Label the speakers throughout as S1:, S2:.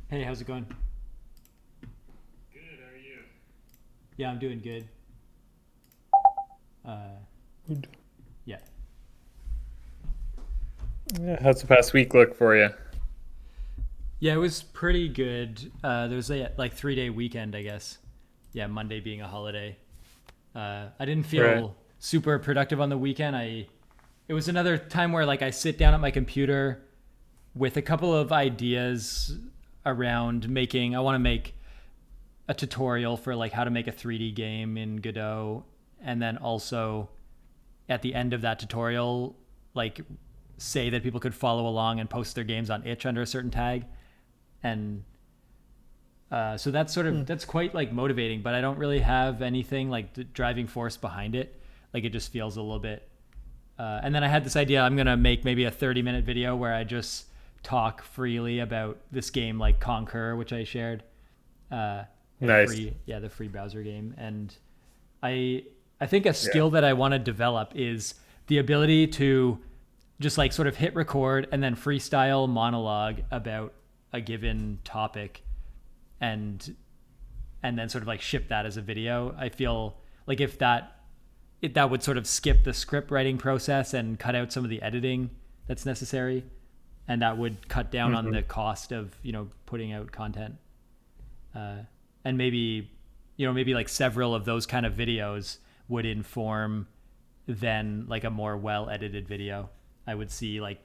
S1: Hey, how's it going?
S2: Good, how are you?
S1: Yeah, I'm doing good. Uh,
S3: Good.
S1: yeah.
S3: Yeah, how's the past week look for you?
S1: Yeah, it was pretty good. There was a like 3 day weekend, I guess. Yeah, Monday being a holiday. I didn't
S3: Right.
S1: feel super productive on the weekend. It was another time where like I sit down at my computer with a couple of ideas around making. I want to make a tutorial for like how to make a 3D game in Godot, and then also at the end of that tutorial, like say that people could follow along and post their games on itch under a certain tag. And so that's sort of
S3: Hmm.
S1: that's quite like motivating, but I don't really have anything like the driving force behind it. Like it just feels a little bit. And then I had this idea: I'm gonna make maybe a 30-minute video where I just talk freely about this game, like Conquer, which I shared, uh,
S3: Nice.
S1: the free browser game. And I I think a
S3: Yeah.
S1: skill that I want to develop is the ability to just like sort of hit record and then freestyle monologue about a given topic, and then sort of like ship that as a video. I feel like if that would sort of skip the script writing process and cut out some of the editing that's necessary, and that would cut down on
S3: Hmm.
S1: the cost of putting out content. uh, and maybe maybe like several of those kind of videos would inform then like a more well edited video. I would see like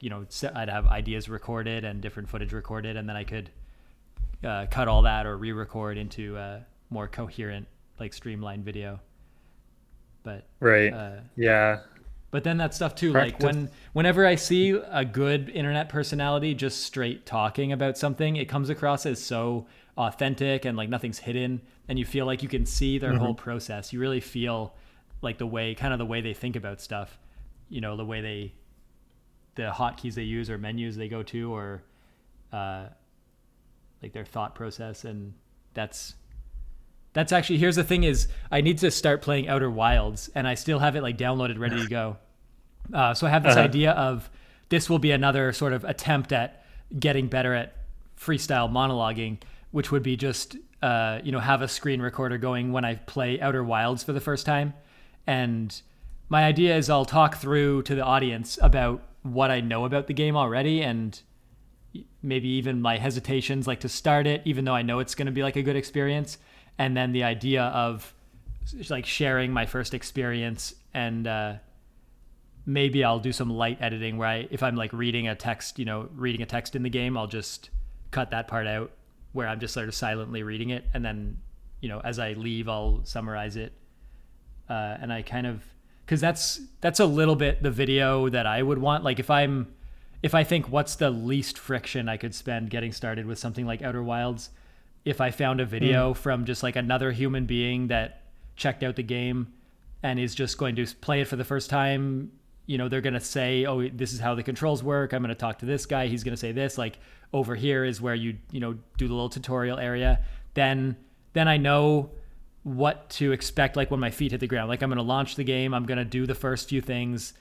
S1: I'd have ideas recorded and different footage recorded, and then I could cut all that or re-record into a more coherent, like streamlined video. But
S3: Right.
S1: uh,
S3: Yeah.
S1: but then that stuff too, like
S3: Practice.
S1: whenever I see a good internet personality just straight talking about something, it comes across as so authentic and like nothing's hidden, and you feel like you can see their whole
S3: Hmm.
S1: process. You really feel like the way they think about stuff, the way the hotkeys they use or menus they go to, or uh, like their thought process. And that's that's actually, here's the thing: is I need to start playing Outer Wilds, and I still have it like downloaded, ready to go. So I have this
S3: Uh-huh.
S1: idea of this will be another sort of attempt at getting better at freestyle monologuing, which would be just have a screen recorder going when I play Outer Wilds for the first time. And my idea is I'll talk through to the audience about what I know about the game already, and maybe even my hesitations like to start it, even though I know it's going to be like a good experience. And then the idea of like sharing my first experience, and maybe I'll do some light editing where if I'm like reading a text in the game, I'll just cut that part out where I'm just sort of silently reading it, and then as I leave, I'll summarize it. And I kind of, because that's a little bit the video that I would want. Like if I think what's the least friction I could spend getting started with something like Outer Wilds, if I found a
S3: Hmm.
S1: video from just like another human being that checked out the game and is just going to play it for the first time, they're going to say, "Oh, this is how the controls work. I'm going to talk to this guy. He's going to say this. Like over here is where do the little tutorial area." Then I know what to expect, like when my feet hit the ground. Like I'm going to launch the game. I'm going to do the first few things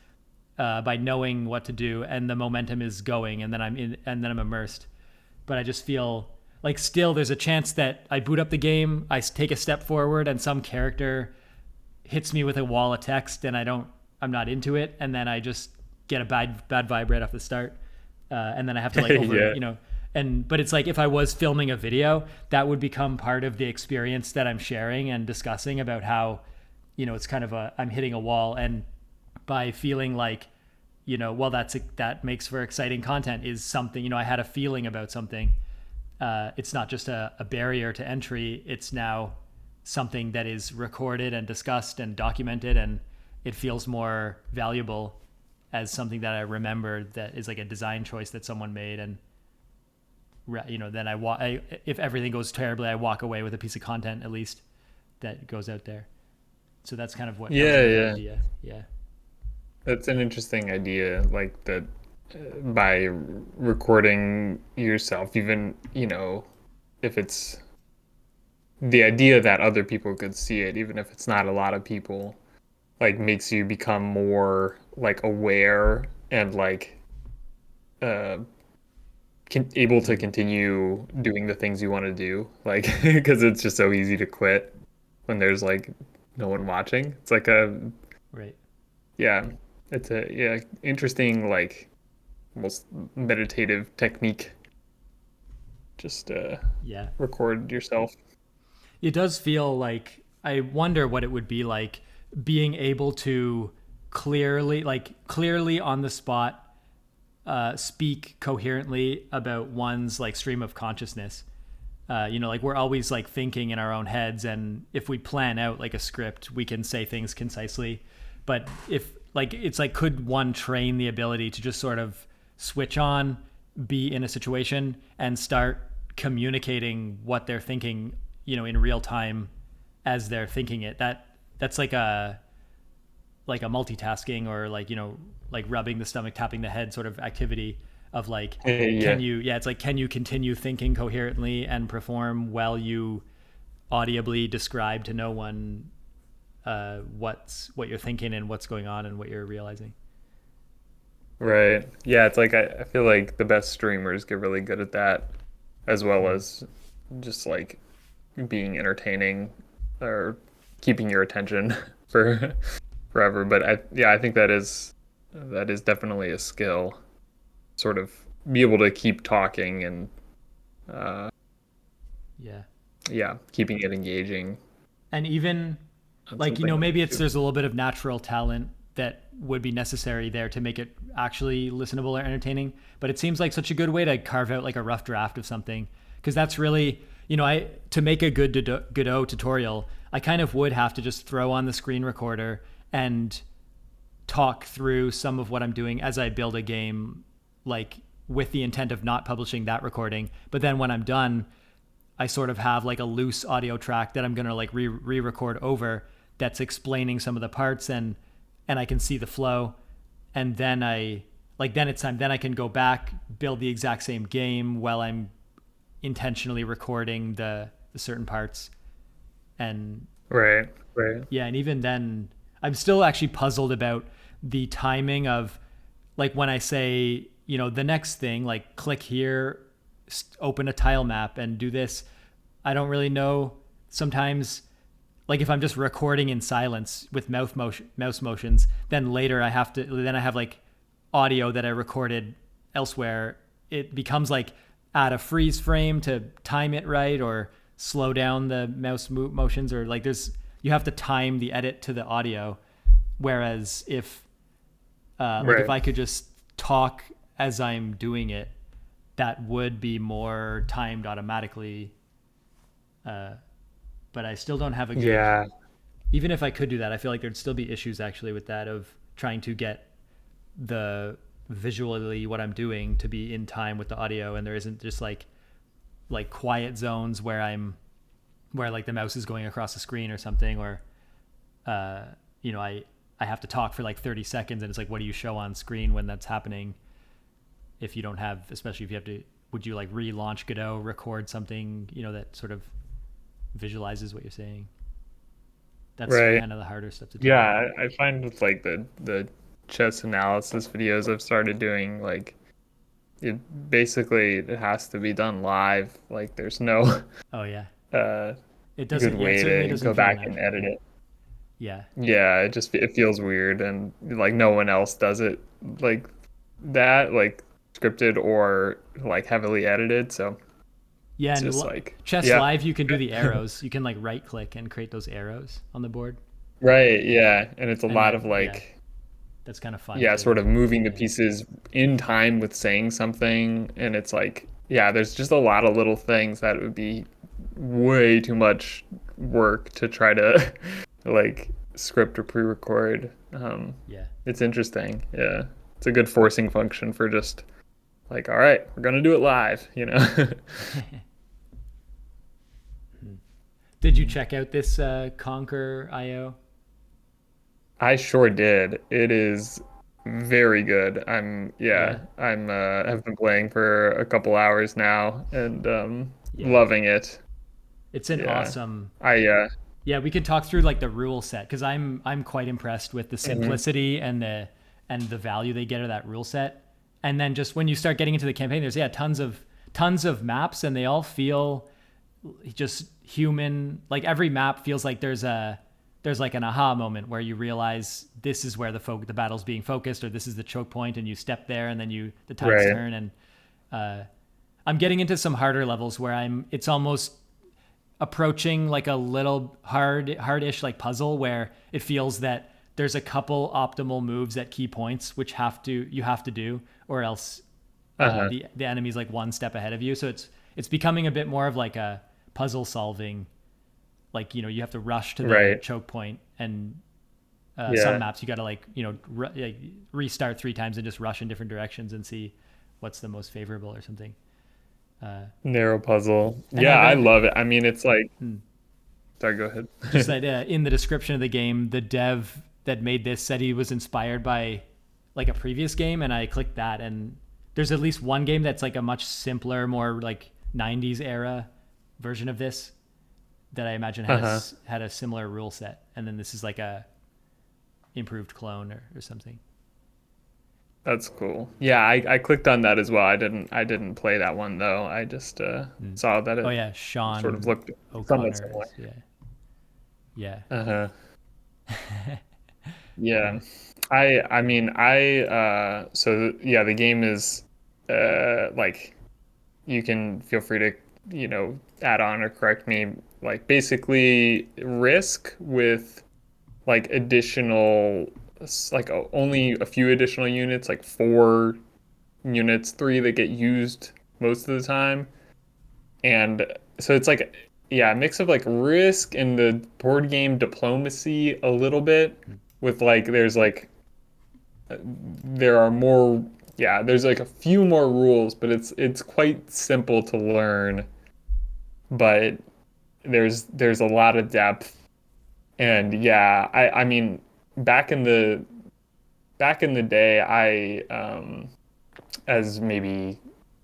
S1: by knowing what to do, and the momentum is going, and then I'm immersed. But I just feel like still there's a chance that I boot up the game, I take a step forward, and some character hits me with a wall of text, and I'm not into it, and then I just get a bad vibe right off the start, and then I have to like
S3: Yeah.
S1: and but it's like if I was filming a video, that would become part of the experience that I'm sharing and discussing about how it's kind of I'm hitting a wall. And by feeling like well, that makes for exciting content, is something, I had a feeling about something. It's not just a barrier to entry. It's now something that is recorded and discussed and documented, and it feels more valuable as something that I remember, that is like a design choice that someone made. And then if everything goes terribly, I walk away with a piece of content at least that goes out there. So that's kind of what that was
S3: Yeah,
S1: another
S3: yeah.
S1: idea. Yeah.
S3: That's an interesting idea. Like that by recording yourself, even, if it's the idea that other people could see it, even if it's not a lot of people, like makes you become more like aware and like uh able to continue doing the things you want to do, like because it's just so easy to quit when there's like no one watching. It's like a
S1: Right.
S3: yeah, it's a yeah interesting like almost meditative technique. Just
S1: Yeah.
S3: record yourself.
S1: It does feel like I wonder what it would be like being able to clearly on the spot speak coherently about one's like stream of consciousness. Like we're always like thinking in our own heads, and if we plan out like a script, we can say things concisely. But if like it's like, could one train the ability to just sort of switch on, be in a situation, and start communicating what they're thinking, in real time as they're thinking it? That's like a multitasking, or like like rubbing the stomach, tapping the head sort of activity of like, can
S3: Yeah,
S1: you yeah it's like, can you continue thinking coherently and perform while you audibly describe to no one what you're thinking and what's going on and what you're realizing.
S3: right. Yeah, it's like I feel like the best streamers get really good at that, as well
S1: Mm.
S3: as just like being entertaining or keeping your attention for forever. But I think that is definitely a skill. Sort of be able to keep talking and uh,
S1: Yeah.
S3: yeah, keeping it engaging.
S1: And even
S3: That's
S1: like,
S3: something
S1: maybe
S3: I
S1: it's
S3: do.
S1: there's a little bit of natural talent that would be necessary there to make it actually listenable or entertaining, but it seems like such a good way to carve out like a rough draft of something, because that's really, I to make a good Godot tutorial, I kind of would have to just throw on the screen recorder and talk through some of what I'm doing as I build a game, like with the intent of not publishing that recording. But then when I'm done, I sort of have like a loose audio track that I'm gonna like re-record over, that's explaining some of the parts, and I can see the flow, and then then it's time. Then I can go back, build the exact same game while I'm intentionally recording the certain parts, and
S3: Right, right.
S1: yeah, and even then, I'm still actually puzzled about the timing of like when I say, the next thing, like click here, open a tile map and do this. I don't really know. Sometimes, like if I'm just recording in silence with mouse motions, then later then I have like audio that I recorded elsewhere. It becomes like add a freeze frame to time it right, or slow down the mouse motions, or like you have to time the edit to the audio. Whereas if
S3: Right.
S1: I could just talk as I'm doing it, that would be more timed automatically. Uh, but I still don't have a good.
S3: Yeah.
S1: Even if I could do that, I feel like there'd still be issues actually with that, of trying to get the visually what I'm doing to be in time with the audio, and there isn't just like quiet zones where like the mouse is going across the screen or something, or uh, I have to talk for like 30 seconds, and it's like, what do you show on screen when that's happening? If you don't have, especially if you have to, would you like relaunch Godot, record something, that sort of visualizes what you're saying? That's
S3: Right.
S1: kind of the harder stuff to do.
S3: Yeah, I find with like the chess analysis videos I've started doing, like it basically it has to be done live. Like there's no
S1: Oh yeah,
S3: uh
S1: it
S3: good
S1: doesn't. Yeah, it
S3: way
S1: certainly
S3: to
S1: doesn't
S3: go
S1: feel
S3: back and
S1: natural.
S3: edit it.
S1: Yeah,
S3: Yeah, it feels weird and like no one else does it like that, like scripted or like heavily edited. So
S1: yeah,
S3: it's
S1: and
S3: just like
S1: chess
S3: yeah.
S1: live, you can do the arrows. You can like right click and create those arrows on the board,
S3: Right, yeah. And it's a
S1: and
S3: lot of
S1: then yeah,
S3: like
S1: that's kind of fun
S3: yeah,
S1: to.
S3: sort of moving the
S1: Yeah,
S3: pieces in time with saying something. And it's like, yeah, there's just a lot of little things that would be way too much work to try to like script or pre-record.
S1: yeah.
S3: It's interesting. Yeah. It's a good forcing function for just like, all right, we're gonna do it live.
S1: Did you check out this Conquer IO?
S3: I sure did. It is very good.
S1: Yeah,
S3: Have been playing for a couple hours now and
S1: yeah.
S3: loving it.
S1: It's an
S3: Yeah.
S1: awesome.
S3: I
S1: Yeah, we could talk through like the rule set, because I'm quite impressed with the
S3: mhm.
S1: simplicity and the value they get of that rule set. And then just when you start getting into the campaign, there's tons of maps, and they all feel just human. Like every map feels like there's like an aha moment where you realize this is where the battle's being focused, or this is the choke point, and you step there, and then the tides
S3: Right.
S1: turn. And I'm getting into some harder levels where it's almost approaching like a little hardish like puzzle, where it feels that there's a couple optimal moves at key points which you have to do, or else
S3: Uh-huh.
S1: the enemy's like one step ahead of you. So it's becoming a bit more of like a puzzle solving. Like you have to rush to the
S3: Right.
S1: choke point, and some
S3: Yeah.
S1: maps you got to like restart 3 times and just rush in different directions and see what's the most favorable or something.
S3: Narrow puzzle.
S1: And I
S3: Yeah, I
S1: read
S3: love it. I mean, it's like, sorry, go
S1: just
S3: ahead.
S1: that in the description of the game, the dev that made this said he was inspired by like a previous game, and I clicked that, and there's at least one game that's like a much simpler, more like 90s era version of this that I imagine
S3: Uh-huh.
S1: had a similar rule set, and then this is like a improved clone or something.
S3: That's cool. Yeah, I clicked on that as well. I didn't play that one though. I just
S1: Mm.
S3: saw that
S1: Oh
S3: it
S1: yeah,
S3: sort of
S1: Sean
S3: looked somewhat
S1: O'Connor
S3: similar.
S1: is yeah, yeah.
S3: Uh-huh. Yeah. I mean, yeah, the game is like you can feel free to, add on or correct me. Like basically Risk with like only a few additional units, like 4 units, 3 that get used most of the time. And so it's like, yeah, a mix of like Risk and the board game Diplomacy a little bit, with like there are more, yeah, there's like a few more rules, but it's quite simple to learn, but there's a lot of depth. And yeah, I mean, back in the back in the day, as maybe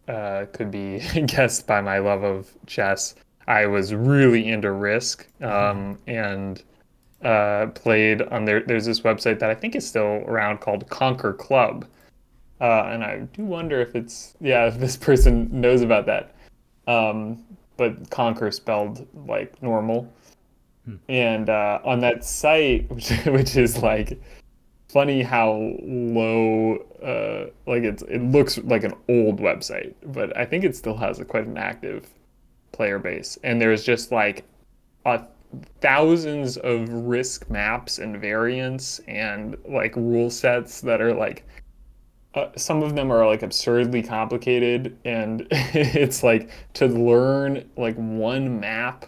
S3: could be guessed by my love of chess, I was really into Risk, and played on there's this website that I think is still around called Conquer Club. And I do wonder if if this person knows about that. But Conquer spelled like normal. And on that site, which is like funny how low, like it looks like an old website, but I think it still has quite an active player base. And there's just like uh, thousands of Risk maps and variants and like rule sets that are like some of them are like absurdly complicated, and it's like to learn like one map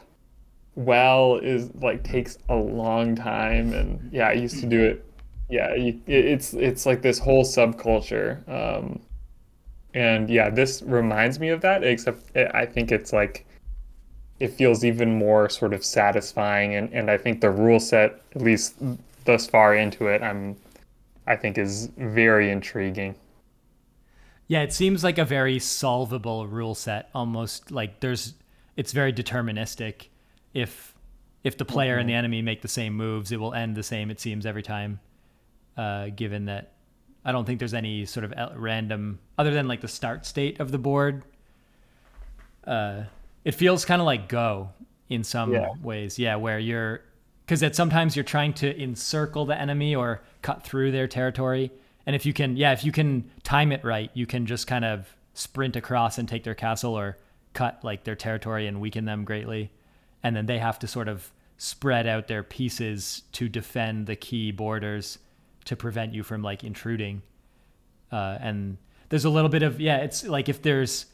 S3: well is like takes a long time. And yeah, I used to do it. Yeah, it's like this whole subculture. And yeah, this reminds me of that, except I think it's like it feels even more sort of satisfying, and I think the rule set, at least thus far into it, I think is very intriguing.
S1: Yeah, it seems like a very solvable rule set. Almost like it's very deterministic. If if the player and
S3: Hmm.
S1: the enemy make the same moves, it will end the same. It seems every time. Given that, I don't think there's any sort of random other than like the start state of the board. It feels kind of like Go in
S3: Yeah.
S1: some ways. Yeah, where because sometimes you're trying to encircle the enemy or cut through their territory. And if you can time it right, you can just kind of sprint across and take their castle, or cut like their territory and weaken them greatly. And then they have to sort of spread out their pieces to defend the key borders to prevent you from like intruding. And there's a little bit of, yeah, it's like if there's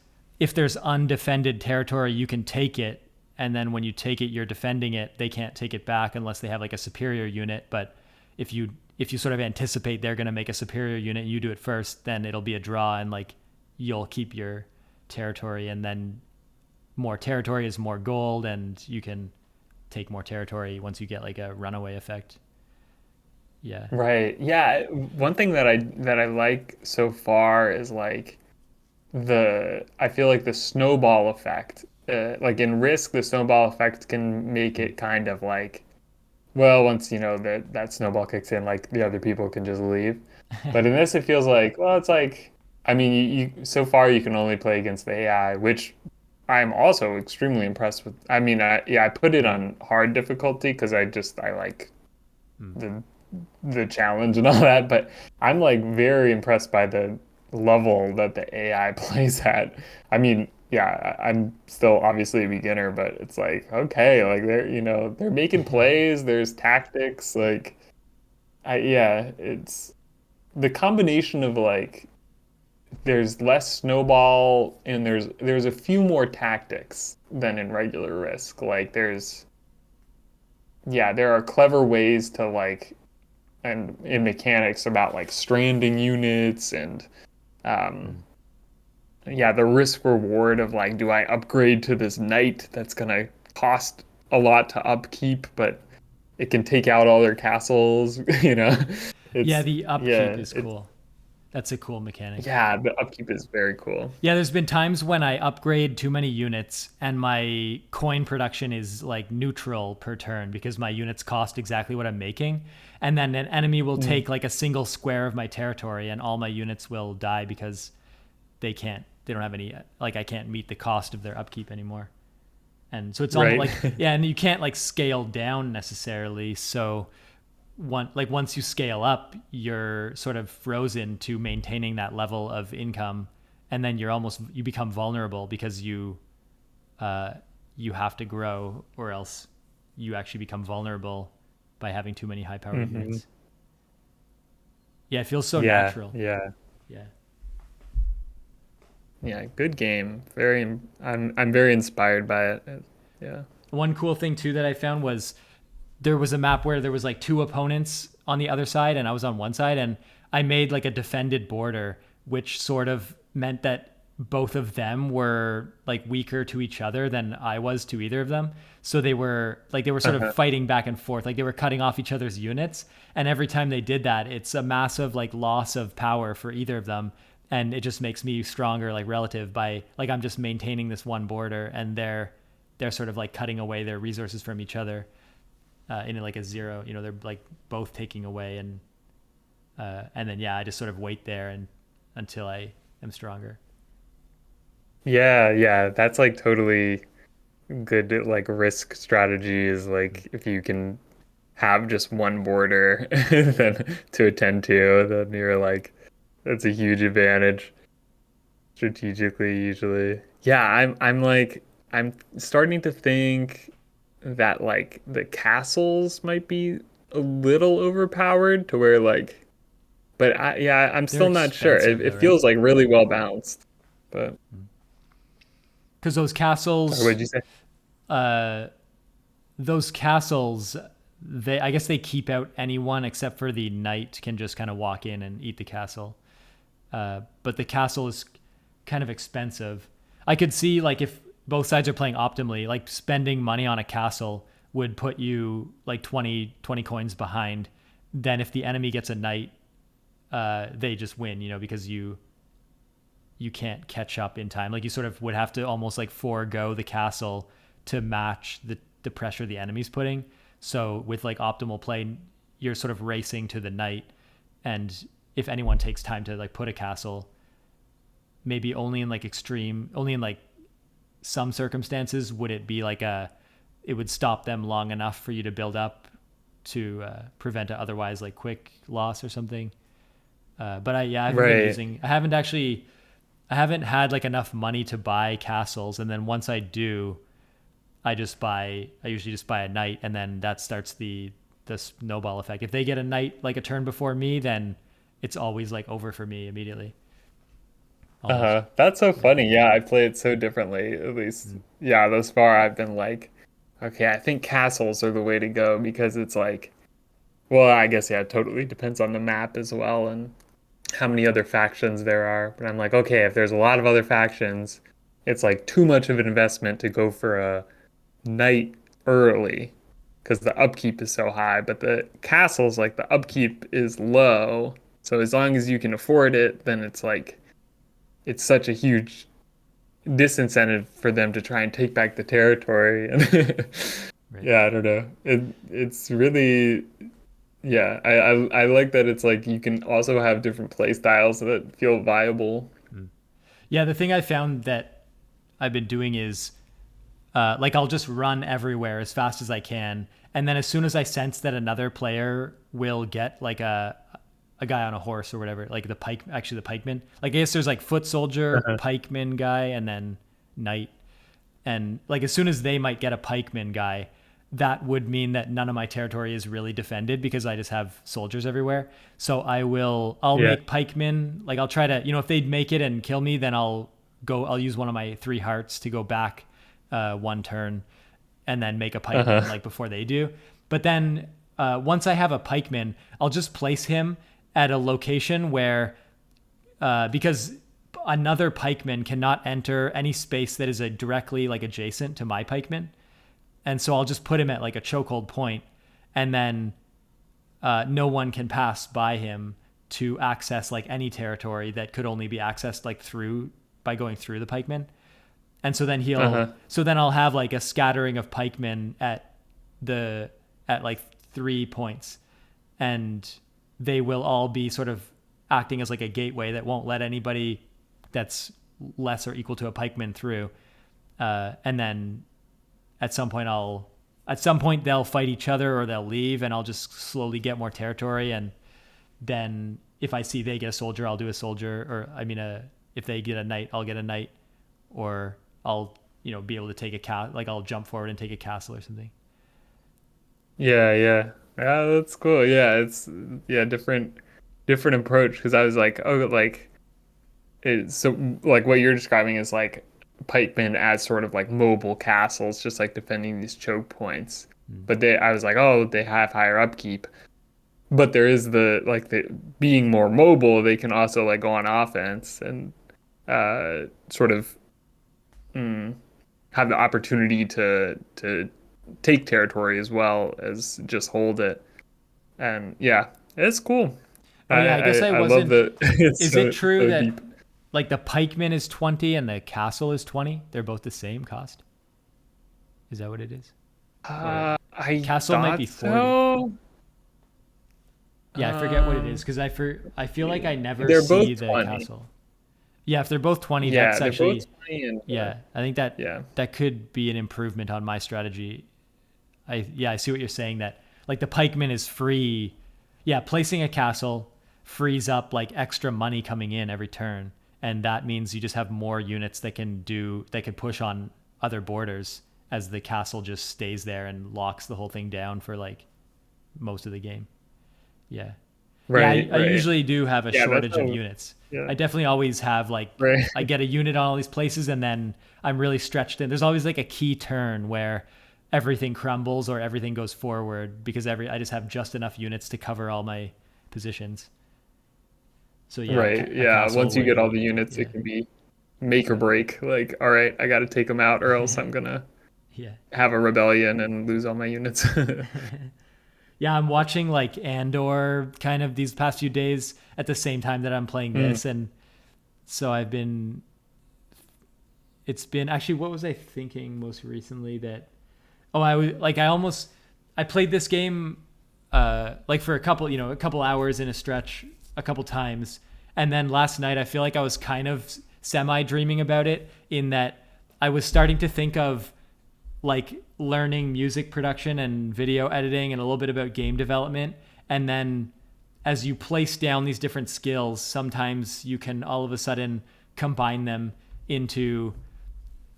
S1: undefended territory, you can take it, and then when you take it, you're defending it. They can't take it back unless they have like a superior unit. But if you sort of anticipate they're going to make a superior unit, and you do it first, then it'll be a draw, and like you'll keep your territory, and then more territory is more gold, and you can take more territory once you get like a runaway effect. Yeah.
S3: Right. Yeah. One thing that I like so far is like I feel like the snowball effect. Like in Risk, the snowball effect can make it kind of like, well, once you know that snowball kicks in, like the other people can just leave. But in this, it feels like, well, it's like I mean, so far you can only play against the AI, which I'm also extremely impressed with. I mean, I put it
S1: Yeah.
S3: on hard difficulty because I like
S1: Mm.
S3: the challenge and all that, but I'm like very impressed by the level that the AI plays at. I mean, yeah, I'm still obviously a beginner, but it's like, okay, like they're making plays, there's tactics, like yeah, it's the combination of like there's less snowball and there's a few more tactics than in regular Risk. Like there's yeah, there are clever ways to like and in mechanics about like stranding units and um
S1: Mm.
S3: yeah, the risk reward of like do I upgrade to this knight that's gonna cost a lot to upkeep, but it can take out all their castles, you know.
S1: Yeah,
S3: It's
S1: the upkeep
S3: yeah,
S1: is
S3: it's
S1: cool. That's a cool mechanic.
S3: yeah, the upkeep is very cool.
S1: Yeah, there's been times when I upgrade too many units and my coin production is like neutral per turn because my units cost exactly what I'm making. And then an enemy will
S3: Mm.
S1: take like a single square of my territory and all my units will die because they don't have any, like, I can't meet the cost of their upkeep anymore. And so it's almost
S3: Right.
S1: like, yeah, and you can't like scale down necessarily. So once you scale up, you're sort of frozen to maintaining that level of income, and then you become vulnerable because uh, you have to grow, or else you actually become vulnerable by having too many high powered
S3: hmm
S1: units. Yeah, it feels so
S3: Yeah,
S1: natural.
S3: yeah.
S1: Yeah.
S3: Yeah, good game. I'm very inspired by it. Yeah.
S1: One cool thing too that I found was there was a map where there was like two opponents on the other side and I was on one side, and I made like a defended border, which sort of meant that both of them were like weaker to each other than I was to either of them. So they were sort of
S3: Uh-huh.
S1: fighting back and forth, like they were cutting off each other's units, and every time they did that, it's a massive like loss of power for either of them, and it just makes me stronger like relative by like I'm just maintaining this one border and they're sort of like cutting away their resources from each other in like a zero. They're like both taking away, and then yeah, I just sort of wait there and until I am stronger.
S3: Yeah, yeah. That's like totally good like risk strategy is
S1: Mm.
S3: like if you can have just one border then to attend to, then you're like that's a huge advantage strategically usually. Yeah, I'm like I'm starting to think that like the castles might be a little overpowered to where like but yeah, I'm
S1: They're
S3: still not sure.
S1: expensive
S3: It
S1: though, right?
S3: feels like really well balanced. But
S1: Because
S3: sorry, what did you say?
S1: uh, those castles, they I guess they keep out anyone except for the knight can just kind of walk in and eat the castle. But the castle is kind of expensive. I could see like if both sides are playing optimally, like spending money on a castle would put you like 20 coins behind. Then if the enemy gets a knight, they just win, because you can't catch up in time. Like you sort of would have to almost like forego the castle to match the pressure the enemy's putting. So with like optimal play, you're sort of racing to the knight, and if anyone takes time to like put a castle, maybe only in like some circumstances would it be like it would stop them long enough for you to build up to prevent a otherwise like quick loss or something. But I haven't been
S3: Right.
S1: using. I haven't had like enough money to buy castles, and then once I do, I usually just buy a knight, and then that starts the snowball effect. If they get a knight like a turn before me, then it's always like over for me immediately, almost.
S3: Uh-huh. That's so
S1: Yeah.
S3: funny. Yeah, I play it so differently. At least,
S1: Mm.
S3: yeah, thus far I've been like, okay, I think castles are the way to go because it's like, well, I guess yeah, it totally depends on the map as well and how many other factions there are. But I'm like, okay, if there's a lot of other factions, it's like too much of an investment to go for a knight early because the upkeep is so high. But the castles, like the upkeep is low. So as long as you can afford it, then it's like it's such a huge disincentive for them to try and take back the territory. And
S1: Right.
S3: yeah, I don't know. It's really yeah. I like that it's like you can also have different play styles that feel viable.
S1: Yeah, the thing I found that I've been doing is like I'll just run everywhere as fast as I can, and then as soon as I sense that another player will get like a guy on a horse or whatever, like the pikeman. Like I guess there's like foot soldier,
S3: Uh-huh.
S1: pikeman guy, and then knight. And like as soon as they might get a pikeman guy, that would mean that none of my territory is really defended because I just have soldiers everywhere. So I'll
S3: Yeah.
S1: make pikemen. Like I'll try to, if they'd make it and kill me, then I'll use one of my three hearts to go back one turn and then make a pikeman
S3: Uh-huh.
S1: like before they do. But then once I have a pikeman, I'll just place him at a location where because another pikeman cannot enter any space that is directly like adjacent to my pikeman, and so I'll just put him at like a chokehold point, and then no one can pass by him to access like any territory that could only be accessed like through by going through the pikeman. And so then
S3: Uh-huh.
S1: I'll have like a scattering of pikemen the at like 3 points, and they will all be sort of acting as like a gateway that won't let anybody that's less or equal to a pikeman through. And then at some point they'll fight each other or they'll leave, and I'll just slowly get more territory. And then if I see they get a soldier, I'll do a soldier, or if they get a knight, I'll get a knight, or I'll be able to take a like I'll jump forward and take a castle or something.
S3: Yeah, yeah. Yeah, that's cool. Yeah, it's yeah, different approach because I was like, oh, like it's so like what you're describing is like pikemen as sort of like mobile castles, just like defending these choke points.
S1: Mm.
S3: But I was like, oh, they have higher upkeep. But there is the being more mobile, they can also like go on offense and sort of mm, have the opportunity to take territory as well as just hold it. And yeah, it's cool.
S1: Oh yeah, I guess I
S3: I love
S1: wasn't.
S3: that it's
S1: Is it true
S3: so
S1: that
S3: deep.
S1: like the pikeman is 20 and the castle is 20? They're both the same cost. Is that what it is? Or
S3: I
S1: castle might be
S3: thought
S1: 40.
S3: so.
S1: Yeah, I forget what it is
S3: Um,
S1: because I feel like I never
S3: they're
S1: see
S3: both
S1: the
S3: 20.
S1: castle. Yeah, if they're both 20,
S3: Yeah,
S1: that's
S3: they're both
S1: actually
S3: 20 and
S1: yeah. I think that
S3: yeah.
S1: that could be an improvement on my strategy. I see what you're saying that like the pikeman is free. Yeah, placing a castle frees up like extra money coming in every turn, and that means you just have more units that can push on other borders as the castle just stays there and locks the whole thing down for like most of the game. Yeah. Yeah,
S3: Right,
S1: I
S3: right.
S1: usually do have a
S3: Yeah, that's
S1: shortage of
S3: how
S1: units.
S3: yeah.
S1: I definitely always have like
S3: Right.
S1: I get a unit on all these places and then I'm really stretched in. There's always like a key turn where everything crumbles or everything goes forward because I just have just enough units to cover all my positions. So yeah,
S3: Right.
S1: a
S3: Yeah,
S1: castle
S3: once you
S1: would
S3: get all the
S1: be
S3: units,
S1: yeah.
S3: it can be make or break. Like, all right, I got to take them out or else I'm gonna
S1: Yeah.
S3: have a rebellion and lose all my units.
S1: Yeah, I'm watching like Andor kind of these past few days at the same time that I'm playing
S3: Mm.
S1: this, and so it's been actually, what was I thinking most recently that oh, I played this game like for a couple hours in a stretch a couple times, and then last night I feel like I was kind of semi dreaming about it in that I was starting to think of like learning music production and video editing and a little bit about game development, and then as you place down these different skills, sometimes you can all of a sudden combine them into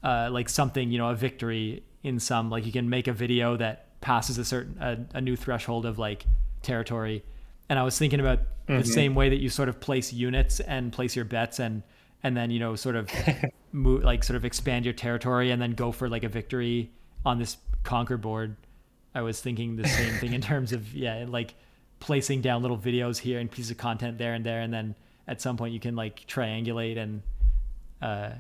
S1: like something, a victory in some, like you can make a video that passes a new threshold of like territory. And I was thinking about the
S3: Hmm.
S1: same way that you sort of place units and place your bets, and then sort of move, like sort of expand your territory and then go for like a victory on this conquer board. I was thinking the same thing in terms of yeah, like placing down little videos here and pieces of content there and there, and then at some point you can like triangulate and uh,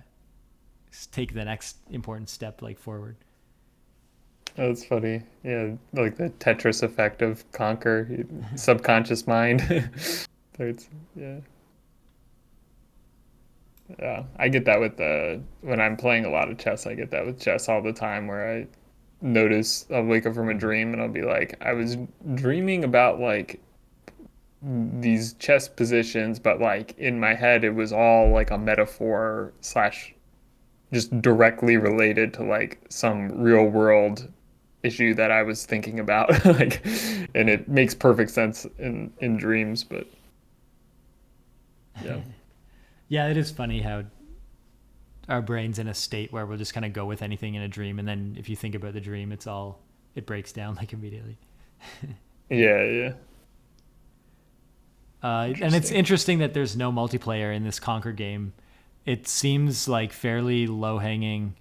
S1: take the next important step like forward.
S3: That's funny. Yeah, like the Tetris effect of conquer subconscious mind. So yeah. Yeah, I get that with the when I'm playing a lot of chess. I get that with chess all the time, where I notice I'll wake up from a dream and I'll be like, I was dreaming about like these chess positions, but like in my head it was all like a metaphor slash just directly related to like some real world issue that I was thinking about. Like, and it makes perfect sense in dreams, but yeah.
S1: Yeah, it is funny how our brain's in a state where we'll just kind of go with anything in a dream, and then if you think about the dream, it breaks down like immediately.
S3: Yeah, yeah.
S1: And it's
S3: Interesting.
S1: interesting that there's no multiplayer in this Conquer game. It seems like fairly low hanging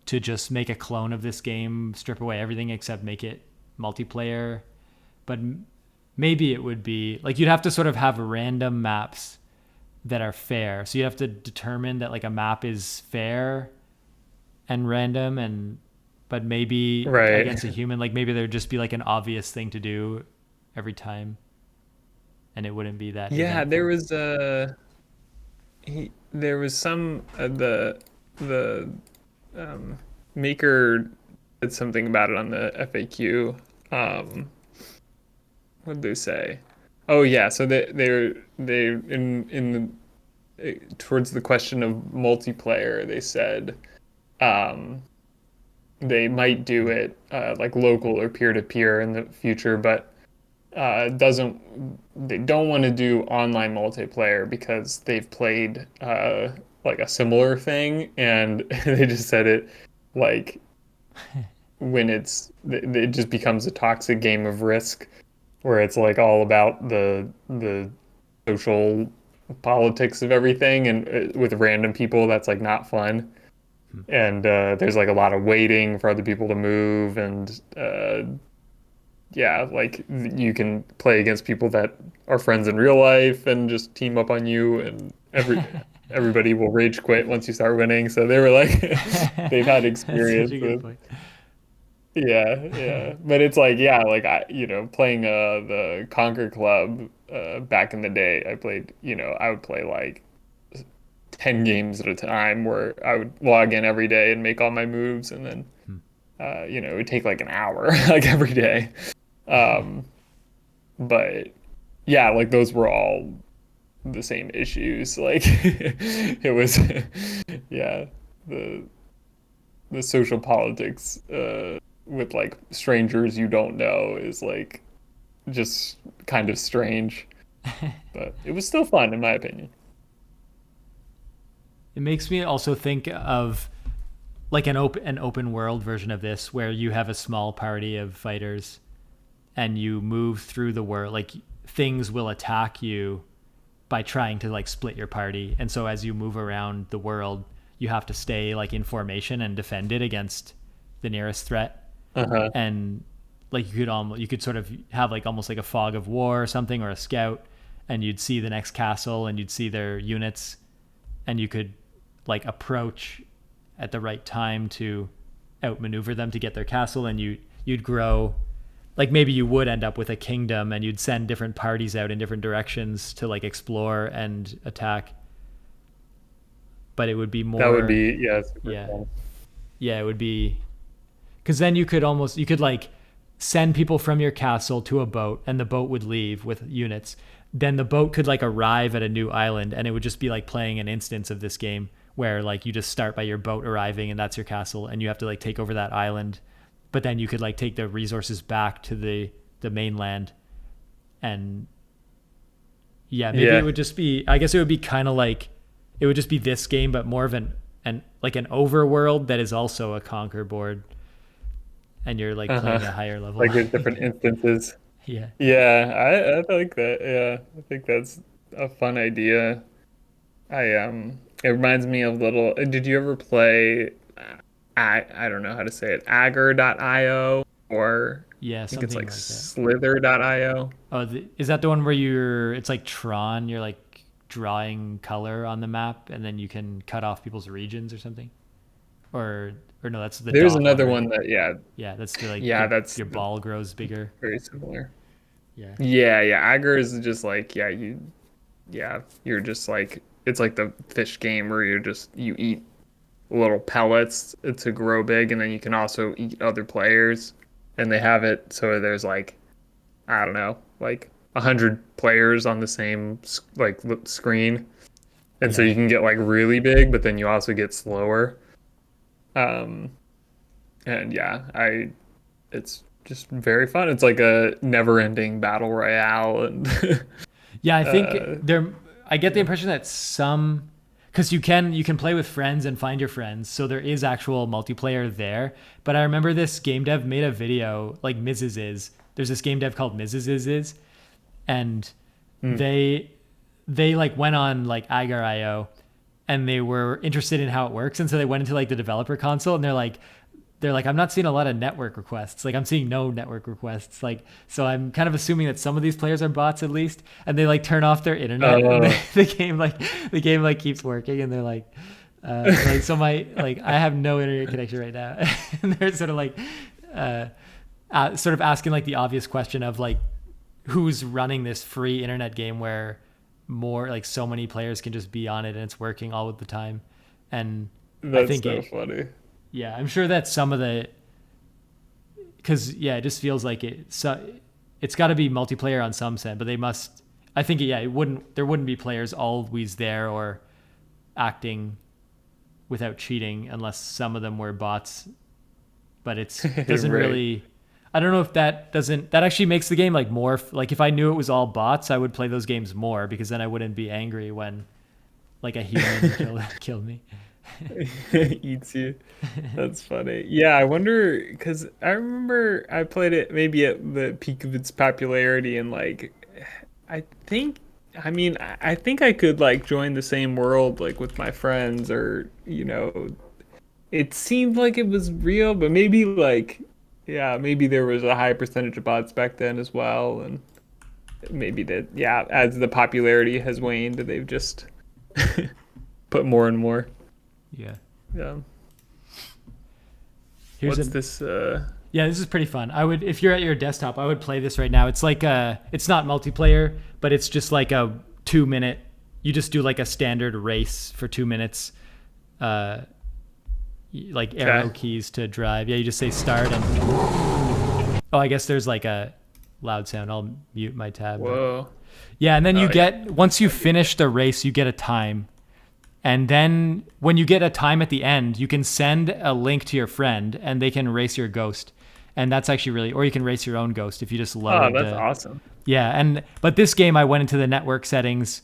S1: to just make a clone of this game, strip away everything except make it multiplayer. But maybe it would be like you'd have to sort of have random maps that are fair. So you have to determine that like a map is fair and random, and but maybe
S3: Right.
S1: against a human, like maybe there'd just be like an obvious thing to do every time, and it wouldn't be that
S3: Yeah, there
S1: eventful.
S3: was there was some the um maker did something about it on the FAQ. Um, what did they say? Oh yeah, so they in the towards the question of multiplayer, they said um they might do it like local or peer to peer in the future, but doesn't they don't want to do online multiplayer because they've played like a similar thing and they just said it like when it just becomes a toxic game of Risk where it's like all about the social politics of everything and with random people that's like not fun and there's like a lot of waiting for other people to move and yeah, like you can play against people that are friends in real life and just team up on you and everybody will rage quit once you start winning. So they were like they've had
S1: That's such
S3: experience
S1: a good
S3: with
S1: point.
S3: yeah, yeah. But it's like yeah, like playing the Conquer Club back in the day, I played, I would play like 10 games at a time where I would log in every day and make all my moves and then it would take like an hour like every day. Um But yeah, like those were all the same issues. Like it was, yeah, the the social politics with like strangers you don't know is like just kind of strange, but it was still fun in my opinion.
S1: It makes me also think of like an open world version of this where you have a small party of fighters and you move through the world, like things will attack you by trying to like split your party, and so as you move around the world you have to stay like in formation and defend it against the nearest threat.
S3: Uh-huh.
S1: And like you could sort of have like almost like a fog of war or something, or a scout, and you'd see the next castle and you'd see their units, and you could like approach at the right time to outmaneuver them to get their castle, and you'd grow. Like maybe you would end up with a kingdom and you'd send different parties out in different directions to like explore and attack, but it would be
S3: That would
S1: more.
S3: be yeah, super
S1: Yeah,
S3: fun.
S1: yeah, it would be because then you could like send people from your castle to a boat and the boat would leave with units. Then the boat could like arrive at a new island and it would just be like playing an instance of this game where like you just start by your boat arriving and that's your castle and you have to like take over that island. But then you could like take the resources back to the mainland. And yeah, maybe it
S3: Yeah.
S1: would just be, I guess it would be kind of like it would just be this game but more of an like an overworld that is also a conquer board, and you're like
S3: Uh-huh.
S1: playing a higher level.
S3: Like there's different instances.
S1: Yeah.
S3: Yeah, I like that. Yeah. I think that's a fun idea. It reminds me of little. Did you ever play? I don't know how to say it. Agar.io or
S1: Yeah,
S3: I think it's
S1: something
S3: like
S1: like that.
S3: Slither.io.
S1: Oh, is that the one where it's like Tron, you're like drawing color on the map and then you can cut off people's regions or something? Or or no, that's the
S3: There's
S1: dot one,
S3: another
S1: right?
S3: one that
S1: Yeah, that's the like
S3: yeah, that's
S1: your ball grows bigger.
S3: very similar.
S1: Yeah.
S3: Yeah. Agar is just like you're just like it's like the fish game where you eat little pellets to grow big, and then you can also eat other players, and they have it so there's like I don't know, like 100 players on the same like screen, and so
S1: Yeah.
S3: you can get like really big, but then you also get slower. Um, and yeah, I it's just very fun. It's like a never-ending battle royale, and
S1: Yeah, I think
S3: uh,
S1: there. I get the
S3: yeah.
S1: impression that some, because you can play with friends and find your friends, so there is actual multiplayer there. But I remember this game dev made a video like Mrs. Is. There's this game dev called Mrs. Is, and
S3: Mm.
S1: they like went on like Agar.io and they were interested in how it works, and so they went into like the developer console and they're like, I'm not seeing a lot of network requests. Like I'm seeing no network requests. Like, so I'm kind of assuming that some of these players are bots at least, and they like turn off their internet, and
S3: Uh,
S1: the game keeps working, and they're like so my like I have no internet connection right now, and they're sort of like, sort of asking like the obvious question of like, who's running this free internet game where more like so many players can just be on it and it's working all of the time, and I
S3: that's
S1: think
S3: so
S1: it
S3: funny.
S1: yeah, I'm sure that some of the because yeah, it just feels like it's got to be multiplayer on some set, but they must. I think yeah, there wouldn't be players always there or acting without cheating unless some of them were bots. But it doesn't
S3: Right.
S1: really. I don't know if that actually makes the game like more like if I knew it was all bots, I would play those games more because then I wouldn't be angry when like a human killed me.
S3: Eats you. That's funny. Yeah, I wonder because I remember I played it maybe at the peak of its popularity, and like I think I think I could like join the same world like with my friends, or it seemed like it was real, but maybe like yeah, maybe there was a high percentage of bots back then as well, and maybe that yeah, as the popularity has waned, they've just put more and more.
S1: Yeah.
S3: Yeah.
S1: Here's
S3: What's
S1: a
S3: this
S1: Yeah, this is pretty fun. I would, if you're at your desktop, I would play this right now. It's like it's not multiplayer, but it's just like a 2 minute. You just do like a standard race for 2 minutes, uh, like arrow
S3: Okay.
S1: keys to drive. Yeah, you just say start and oh, I guess there's like a loud sound. I'll mute my tab, but
S3: Whoa.
S1: yeah, and then you
S3: Oh yeah.
S1: get once you finish the race, you get a time. And then when you get a time at the end, you can send a link to your friend and they can race your ghost. And that's actually really, or you can race your own ghost if you just
S3: Oh,
S1: load
S3: that's
S1: the,
S3: awesome.
S1: yeah. But this game, I went into the network settings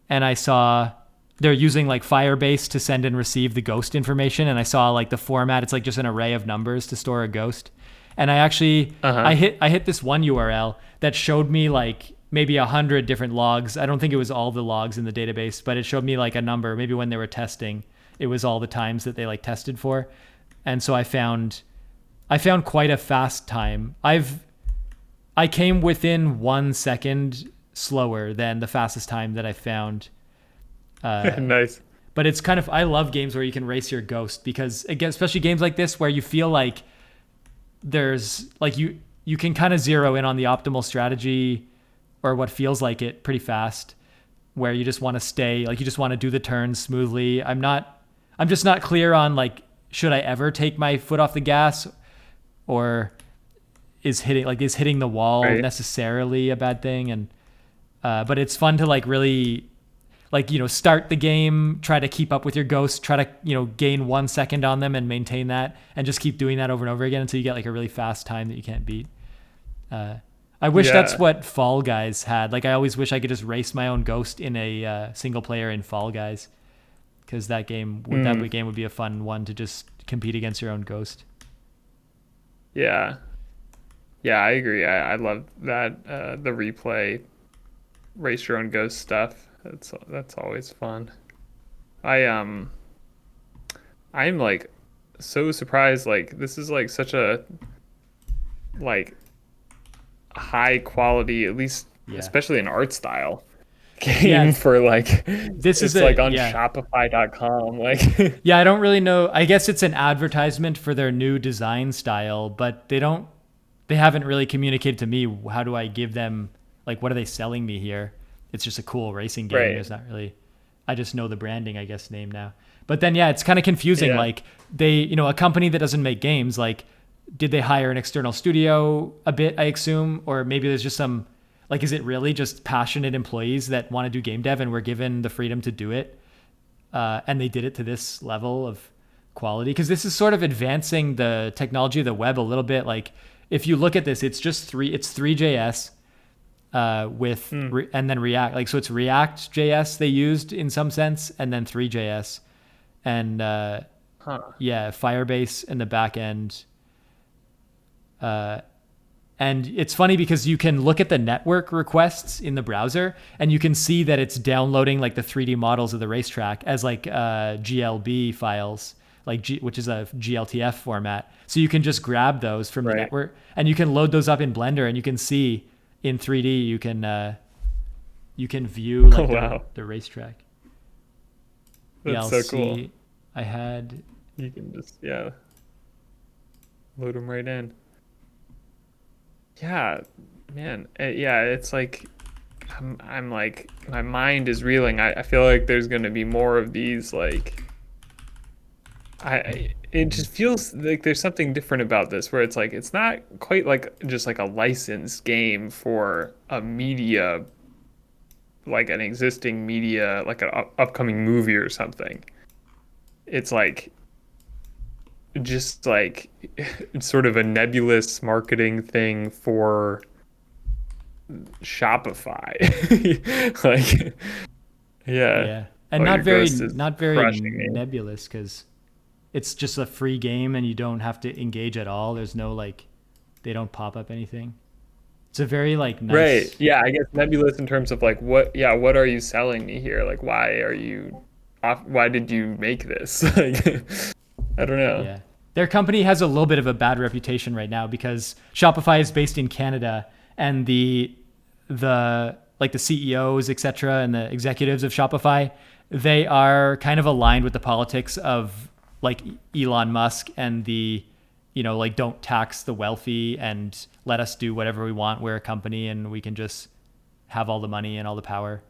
S1: and I saw they're using like Firebase to send and receive the ghost information. And I saw like the format, it's like just an array of numbers to store a ghost. And
S3: Uh-huh.
S1: I hit this one URL that showed me like maybe 100 different logs. I don't think it was all the logs in the database, but it showed me like a number. Maybe when they were testing, it was all the times that they like tested for. And so I found quite a fast time. I came within 1 second slower than the fastest time that I found.
S3: Nice.
S1: But it's kind of I love games where you can race your ghost because again, especially games like this where you feel like there's like you can kind of zero in on the optimal strategy or what feels like it pretty fast where you just want to stay like you just want to do the turns smoothly. I'm just not clear on like should I ever take my foot off the gas or is hitting the wall
S3: Right.
S1: necessarily a bad thing, and but it's fun to like really like start the game, try to keep up with your ghosts, try to gain 1 second on them and maintain that and just keep doing that over and over again until you get like a really fast time that you can't beat. I wish that's
S3: Yeah.
S1: what Fall Guys had. Like I always wish I could just race my own ghost in a single player in Fall Guys because that
S3: Mm,
S1: game would be a fun one to just compete against your own ghost.
S3: yeah. Yeah, I agree. I love that the replay race your own ghost stuff. That's always fun. I I'm like so surprised like this is like such a like high quality, at least
S1: Yeah.
S3: especially an art style
S1: Yeah,
S3: game for like
S1: this is
S3: it's like on
S1: yeah.
S3: shopify.com like
S1: Yeah, I don't really know. I guess it's an advertisement for their new design style, but they haven't really communicated to me how do I give them like what are they selling me here? It's just a cool racing game.
S3: right.
S1: There's not really I just know the branding, I guess, name now. But then yeah, it's kind of confusing
S3: Yeah.
S1: like a company that doesn't make games like did they hire an external studio a bit, I assume, or maybe there's just some Like, is it really just passionate employees that want to do game dev and were given the freedom to do it? And they did it to this level of quality? Because this is sort of advancing the technology of the web a little bit. Like, if you look at this, it's 3JS and then React. Like, so it's React JS they used in some sense, and then 3JS, and yeah, Firebase in the back end. And it's funny because you can look at the network requests in the browser and you can see that it's downloading like the 3D models of the racetrack as like GLB files, which is a GLTF format. So you can just grab those from the network and you can load those up in Blender, and you can see in 3D, you can view like the racetrack.
S3: That's so cool.
S1: I had...
S3: You can just, load them right in. Yeah, man. Yeah, it's like I'm like, my mind is reeling. I feel like there's going to be more of these, like, it just feels like there's something different about this, where it's like it's not quite like just like a licensed game for a media, like an existing media, like an upcoming movie or something. It's like just like sort of a nebulous marketing thing for Shopify. Like,
S1: yeah, and not very nebulous, because it's just a free game and you don't have to engage at all. There's no like, they don't pop up anything. It's a very like nice...
S3: Right. Yeah, I guess nebulous in terms of like what are you selling me here? Like, why did you make this? Like, I don't know.
S1: Yeah. Their company has a little bit of a bad reputation right now because Shopify is based in Canada, and the like the CEOs, etc., and the executives of Shopify, they are kind of aligned with the politics of like Elon Musk and the, like, don't tax the wealthy and let us do whatever we want. We're a company and we can just have all the money and all the power.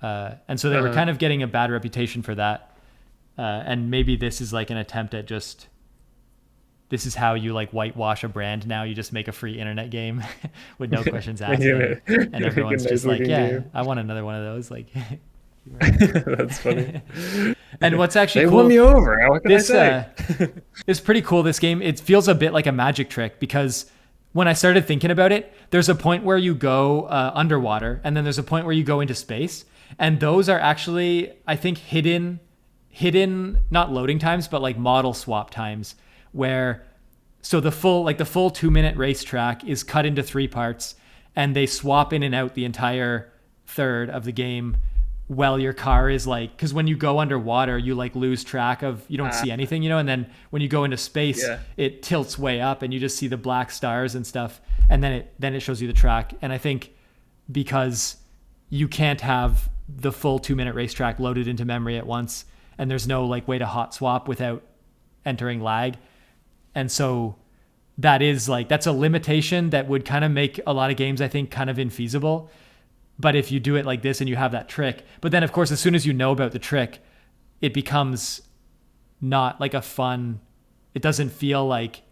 S1: And so they were kind of getting a bad reputation for that. And maybe this is like an attempt at just, this is how you like whitewash a brand now. You just make a free internet game with no questions asked. And everyone's just like, yeah, I want another one of those. Like,
S3: that's funny.
S1: And what's actually
S3: they
S1: cool,
S3: won me over. What can I say?
S1: It's pretty cool, this game. It feels a bit like a magic trick, because when I started thinking about it, there's a point where you go underwater, and then there's a point where you go into space. And those are actually, I think, hidden, not loading times, but like model swap times, where, so the full 2-minute racetrack is cut into 3 parts, and they swap in and out the entire third of the game while your car is like, because when you go underwater, you like lose track of, you don't see anything, and then when you go into space, it tilts way up and you just see the black stars and stuff, and then it shows you the track. And I think because you can't have the full 2-minute racetrack loaded into memory at once, and there's no like way to hot swap without entering lag, and so that's a limitation that would kind of make a lot of games, I think, kind of infeasible. But if you do it like this and you have that trick, but then of course, as soon as you know about the trick, it becomes not like a fun, it doesn't feel like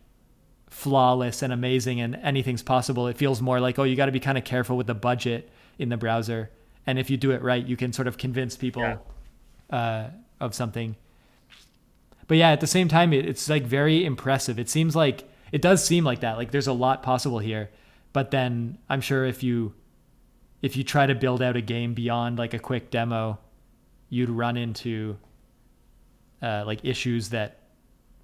S1: flawless and amazing and anything's possible. It feels more like, oh, you got to be kind of careful with the budget in the browser. And if you do it right, you can sort of convince people of something. But yeah, at the same time, it's like very impressive. It does seem like that. Like there's a lot possible here. But then I'm sure if you try to build out a game beyond like a quick demo, you'd run into like issues that,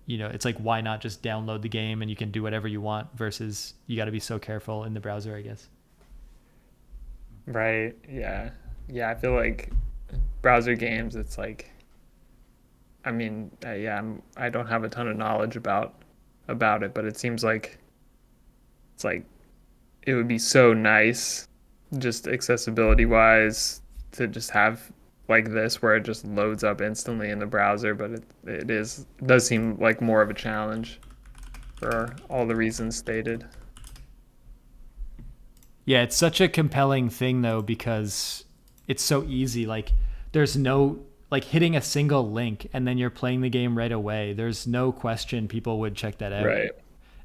S1: it's like, why not just download the game and you can do whatever you want, versus you got to be so careful in the browser, I guess.
S3: Right. Yeah. Yeah. I feel like browser games, it's like, I mean, I don't have a ton of knowledge about it, but it seems like it's like, it would be so nice, just accessibility wise, to just have like this where it just loads up instantly in the browser, but it does seem like more of a challenge for all the reasons stated.
S1: Yeah, it's such a compelling thing though, because it's so easy. Like there's no like hitting a single link and then you're playing the game right away. There's no question people would check that out.
S3: Right.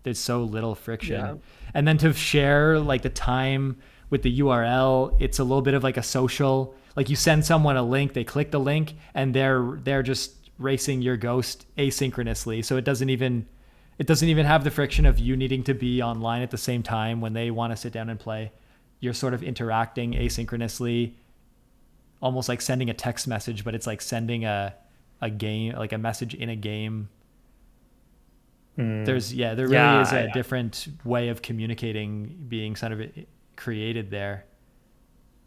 S1: There's so little friction. Yeah. And then to share like the time with the URL, it's a little bit of like a social, like you send someone a link, they click the link, and they're just racing your ghost asynchronously. So it doesn't even have the friction of you needing to be online at the same time when they want to sit down and play. You're sort of interacting asynchronously, almost like sending a text message, but it's like sending a game, like a message in a game. There really is a different way of communicating being sort of created there,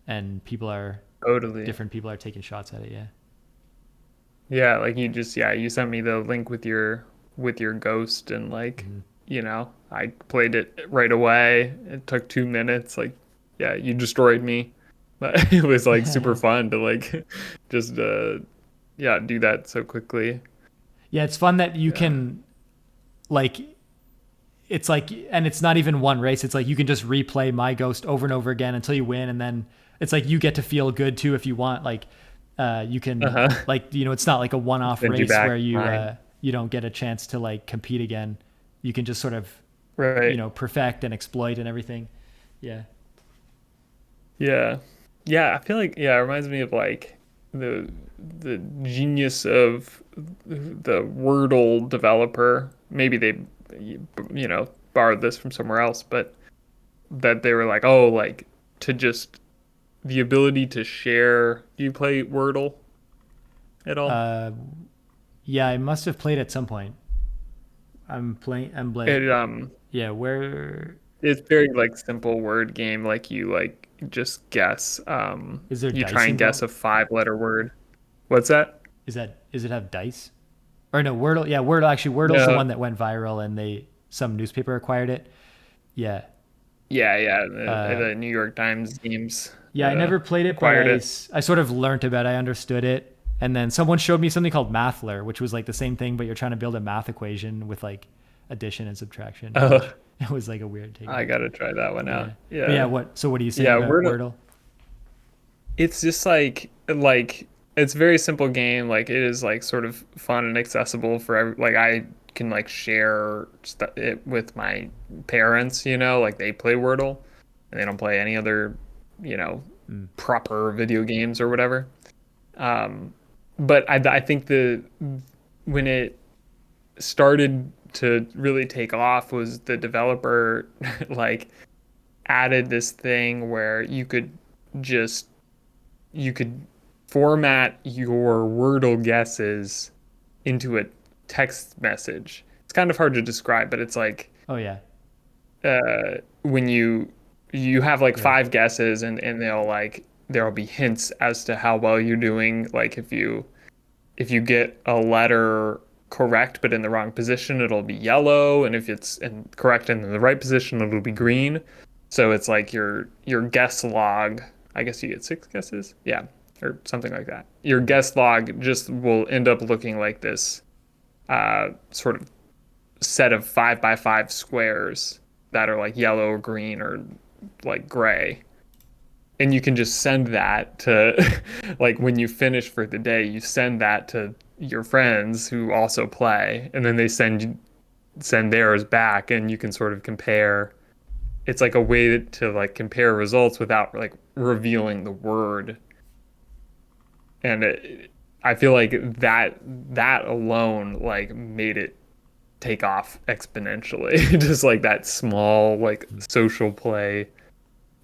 S1: and
S3: Totally.
S1: different people are taking shots at it. Yeah.
S3: Yeah, like you sent me the link with your ghost, and like,
S1: Mm-hmm.
S3: I played it right away. It took 2 minutes. Like, yeah, you destroyed me. But it was like super fun to like just yeah, do that so quickly.
S1: Yeah, it's fun that you
S3: Yeah.
S1: can like it's like, and it's not even one race. It's like you can just replay my ghost over and over again until you win, and then it's like you get to feel good too if you want. Like, you can
S3: Uh-huh.
S1: like it's not like a one-off
S3: Send you
S1: race
S3: back
S1: where
S3: mine.
S1: you don't get a chance to like compete again. You can just sort of
S3: Right.
S1: perfect and exploit and everything. Yeah.
S3: Yeah. Yeah, I feel like yeah, it reminds me of like the the genius of the Wordle developer. Maybe they borrowed this from somewhere else, but that they were like, "Oh, like to just the ability to share." Do you play Wordle at all?
S1: Uh, yeah, I must have played at some point. I'm like,
S3: It
S1: yeah, where
S3: it's very like simple word game, like you like just guess
S1: is there
S3: you try
S1: dice
S3: and guess
S1: involved?
S3: a 5 letter word. What's that?
S1: Is it have dice? Or no, Wordle. Yeah, Wordle. Actually, Wordle's the
S3: No.
S1: one that went viral, and some newspaper acquired it. Yeah,
S3: Yeah, yeah.
S1: uh,
S3: The New York Times games
S1: yeah. I never played it, but
S3: acquired it.
S1: I sort of learned about it. I understood it, and then someone showed me something called Mathler, which was like the same thing, but you're trying to build a math equation with like addition and subtraction,
S3: Oh,
S1: which it was like a weird take on
S3: I
S1: it.
S3: gotta try that one out.
S1: Yeah, but yeah.
S3: Yeah,
S1: What? So what are you saying
S3: yeah.
S1: about Wordle?
S3: It's just like it's a very simple game. Like it is like sort of fun and accessible for like I can like share it with my parents. Like they play Wordle and they don't play any other you know
S1: Mm.
S3: proper video games or whatever. Um, but I think the when it started to really take off was the developer like added this thing where just you could format your Wordle guesses into a text message. It's kind of hard to describe, but it's like
S1: Oh yeah,
S3: when you have like
S1: yeah.
S3: 5 guesses, and there'll be hints as to how well you're doing. Like if you get a letter correct but in the wrong position, it'll be yellow, and if it's correct and in the right position, it'll be green. So it's like your guess log. I guess you get 6 guesses, yeah, or something like that. Your guess log just will end up looking like this sort of set of 5 by 5 squares that are like yellow or green or like gray, and you can just send that to like when you finish for the day, you send that to your friends who also play, and then they send theirs back, and you can sort of compare. It's like a way to like compare results without like revealing the word. And I feel like that alone like made it take off exponentially. Just like that small like social play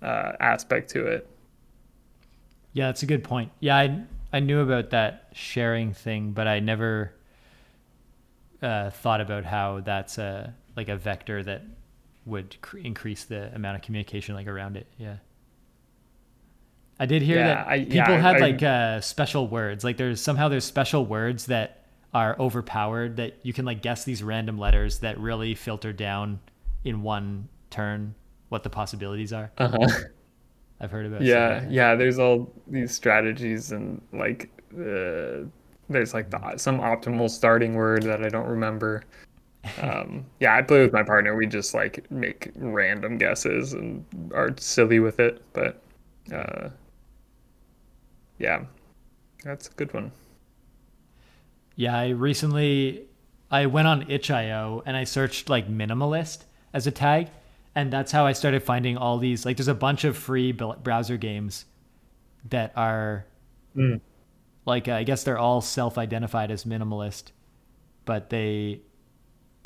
S3: aspect to it.
S1: Yeah, that's a good point. Yeah, I knew about that sharing thing, but I never thought about how that's a like a vector that would increase the amount of communication like around it. Yeah, I did hear
S3: Yeah,
S1: that people had like special words. Like there's special words that are overpowered that you can like guess these random letters that really filter down in one turn what the possibilities are.
S3: uh-huh.
S1: I've heard about stuff like
S3: Yeah,
S1: that.
S3: yeah, there's all these strategies, and like there's like some optimal starting word that I don't remember. Yeah, I play with my partner. We just like make random guesses and are silly with it, but
S1: Yeah.
S3: uh yeah, that's a good one.
S1: Yeah, I went on itch.io and I searched like minimalist as a tag, And that's how I started finding all these, like there's a bunch of free browser games that are
S3: Mm.
S1: like I guess they're all self-identified as minimalist, but they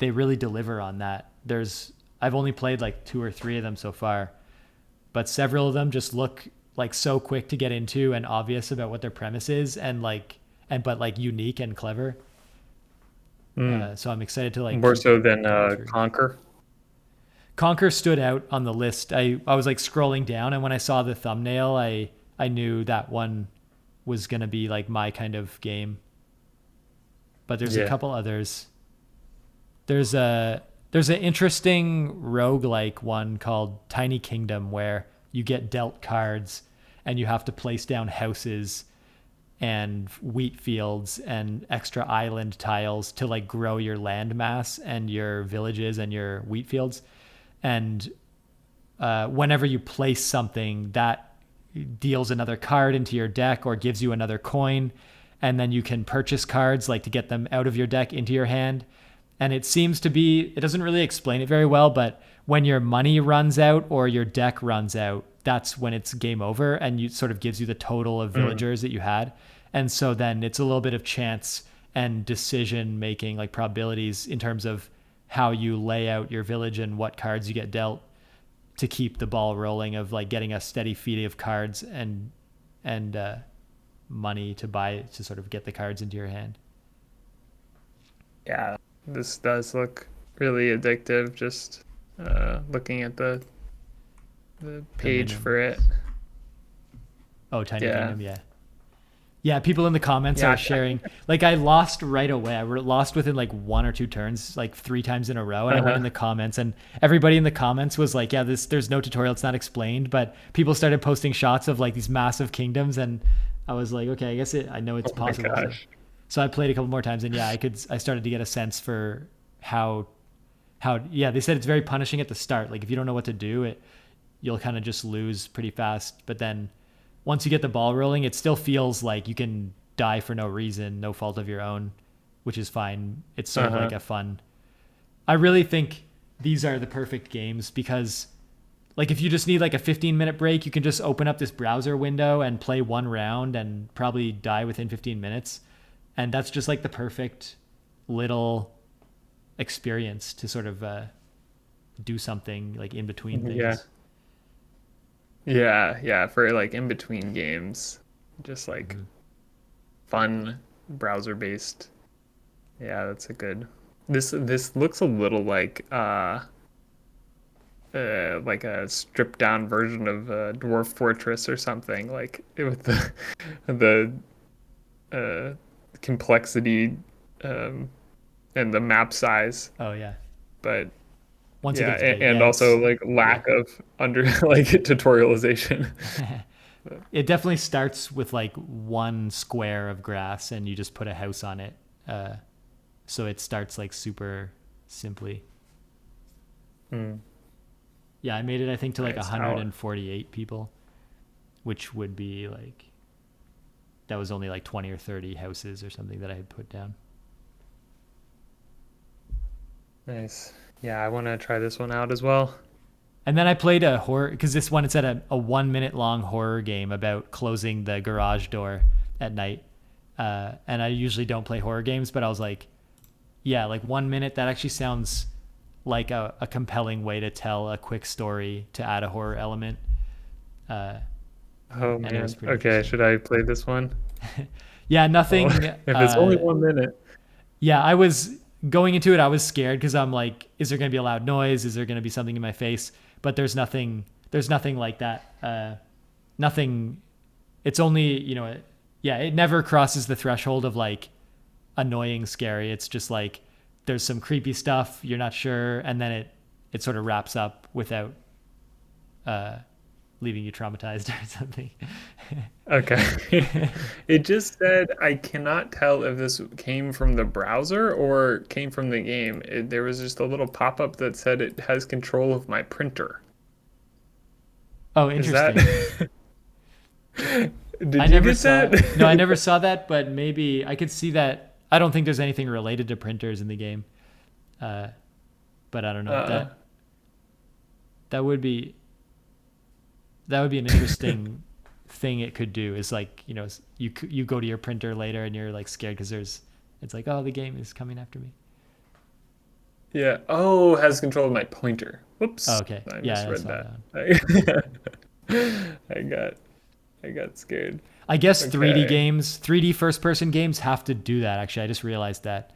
S1: really deliver on that. There's I've only played like 2 or 3 of them so far, but several of them just look like so quick to get into and obvious about what their premise is, and but like unique and clever.
S3: Mm.
S1: So I'm excited to like
S3: More
S1: keep
S3: so than
S1: going through.
S3: Conquer.
S1: Conquer stood out on the list. I was like scrolling down, and when I saw the thumbnail, I knew that one was gonna be like my kind of game. But there's a
S3: Yeah.
S1: couple others. There's a there's an interesting roguelike one called Tiny Kingdom where you get dealt cards and you have to place down houses and wheat fields and extra island tiles to like grow your land mass and your villages and your wheat fields. And whenever you place something, that deals another card into your deck or gives you another coin, and then you can purchase cards like to get them out of your deck into your hand. And it seems to be, it doesn't really explain it very well, but when your money runs out or your deck runs out, that's when it's game over, and you sort of gives you the total of
S3: Mm.
S1: villagers that you had. And so then it's a little bit of chance and decision making, like probabilities in terms of how you lay out your village and what cards you get dealt to keep the ball rolling of like getting a steady feed of cards and money to buy to sort of get the cards into your hand.
S3: Yeah, this does look really addictive. Just looking at the
S1: The
S3: page
S1: minimum.
S3: for it.
S1: Oh, Tiny
S3: Yeah.
S1: Kingdom, yeah. Yeah, people in the comments
S3: Yeah.
S1: are sharing. Like I lost right away. I lost within like 1 or 2 turns, like 3 times in a row. And I went in
S3: Uh-huh.
S1: the comments, and everybody in the comments was like, "Yeah, there's no tutorial. It's not explained." But people started posting shots of like these massive kingdoms, and I was like, "Okay, I guess I know it's
S3: Oh my
S1: possible." So,
S3: gosh.
S1: so I played a couple more times, and yeah, I started to get a sense for how yeah, they said it's very punishing at the start. Like if you don't know what to do, you'll kind of just lose pretty fast. But then once you get the ball rolling, it still feels like you can die for no reason, no fault of your own, which is fine. It's sort of like
S3: Uh-huh.
S1: a fun. I really think these are the perfect games because like if you just need like a 15-minute break, you can just open up this browser window and play one round and probably die within 15 minutes. And that's just like the perfect little experience to sort of do something like in between
S3: Yeah.
S1: things.
S3: Yeah, yeah, for like in between games. Just like
S1: Mhm.
S3: fun browser based. Yeah, that's a good. This looks a little like a stripped down version of Dwarf Fortress or something, like with the uh complexity um and the map size.
S1: Oh yeah.
S3: But
S1: Once it
S3: yeah,
S1: gets big,
S3: and
S1: yeah,
S3: also
S1: it's
S3: like
S1: yeah.
S3: lack of under like tutorialization.
S1: It definitely starts with like one square of grass and you just put a house on it. Uh, so it starts like super simply.
S3: Hmm.
S1: Yeah, I made it I think to like
S3: Nice. How
S1: 148 people, which would be like that was only like 20 or 30 houses or something that I had put down.
S3: nice. Yeah, I want to try this one out as well.
S1: And then I played a horror because this one it's at a 1 minute long horror game about closing the garage door at night. And I usually don't play horror games, but I was like, yeah, like 1 minute, that actually sounds like a compelling way to tell a quick story to add a horror element. Uh,
S3: Oh
S1: and it
S3: man.
S1: was pretty
S3: Okay,
S1: interesting.
S3: should I play this one?
S1: Yeah,
S3: Oh,
S1: nothing.
S3: if it's only 1 minute.
S1: Yeah, I was going into it, I was scared because I'm like, is there going to be a loud noise? Is there going to be something in my face? But there's nothing like that. Nothing, it's only, yeah, it never crosses the threshold of like annoying scary. It's just like there's some creepy stuff you're not sure, and then it sort of wraps up without uh leaving you traumatized or something.
S3: Okay. It just said I cannot tell if this came from the browser or came from the game. There was just a little pop-up that said it has control of my printer.
S1: Oh,
S3: Is that
S1: interesting. I
S3: Did you
S1: never
S3: get
S1: saw No, I
S3: that?
S1: never saw that, but maybe I could see that. I don't think there's anything related to printers in the game. uh but I don't know
S3: Uh,
S1: that. that would be an interesting thing it could do. Is like, you know, you go to your printer later and you're like scared because it's like, oh, the game is coming after me.
S3: Yeah. Oh, has control of my pointer.
S1: Oh,
S3: Whoops.
S1: okay,
S3: I
S1: yeah, I
S3: misread
S1: saw that
S3: that.
S1: one.
S3: I got I got scared.
S1: I guess
S3: Okay.
S1: 3D first person games have to do that. Actually, I just realized that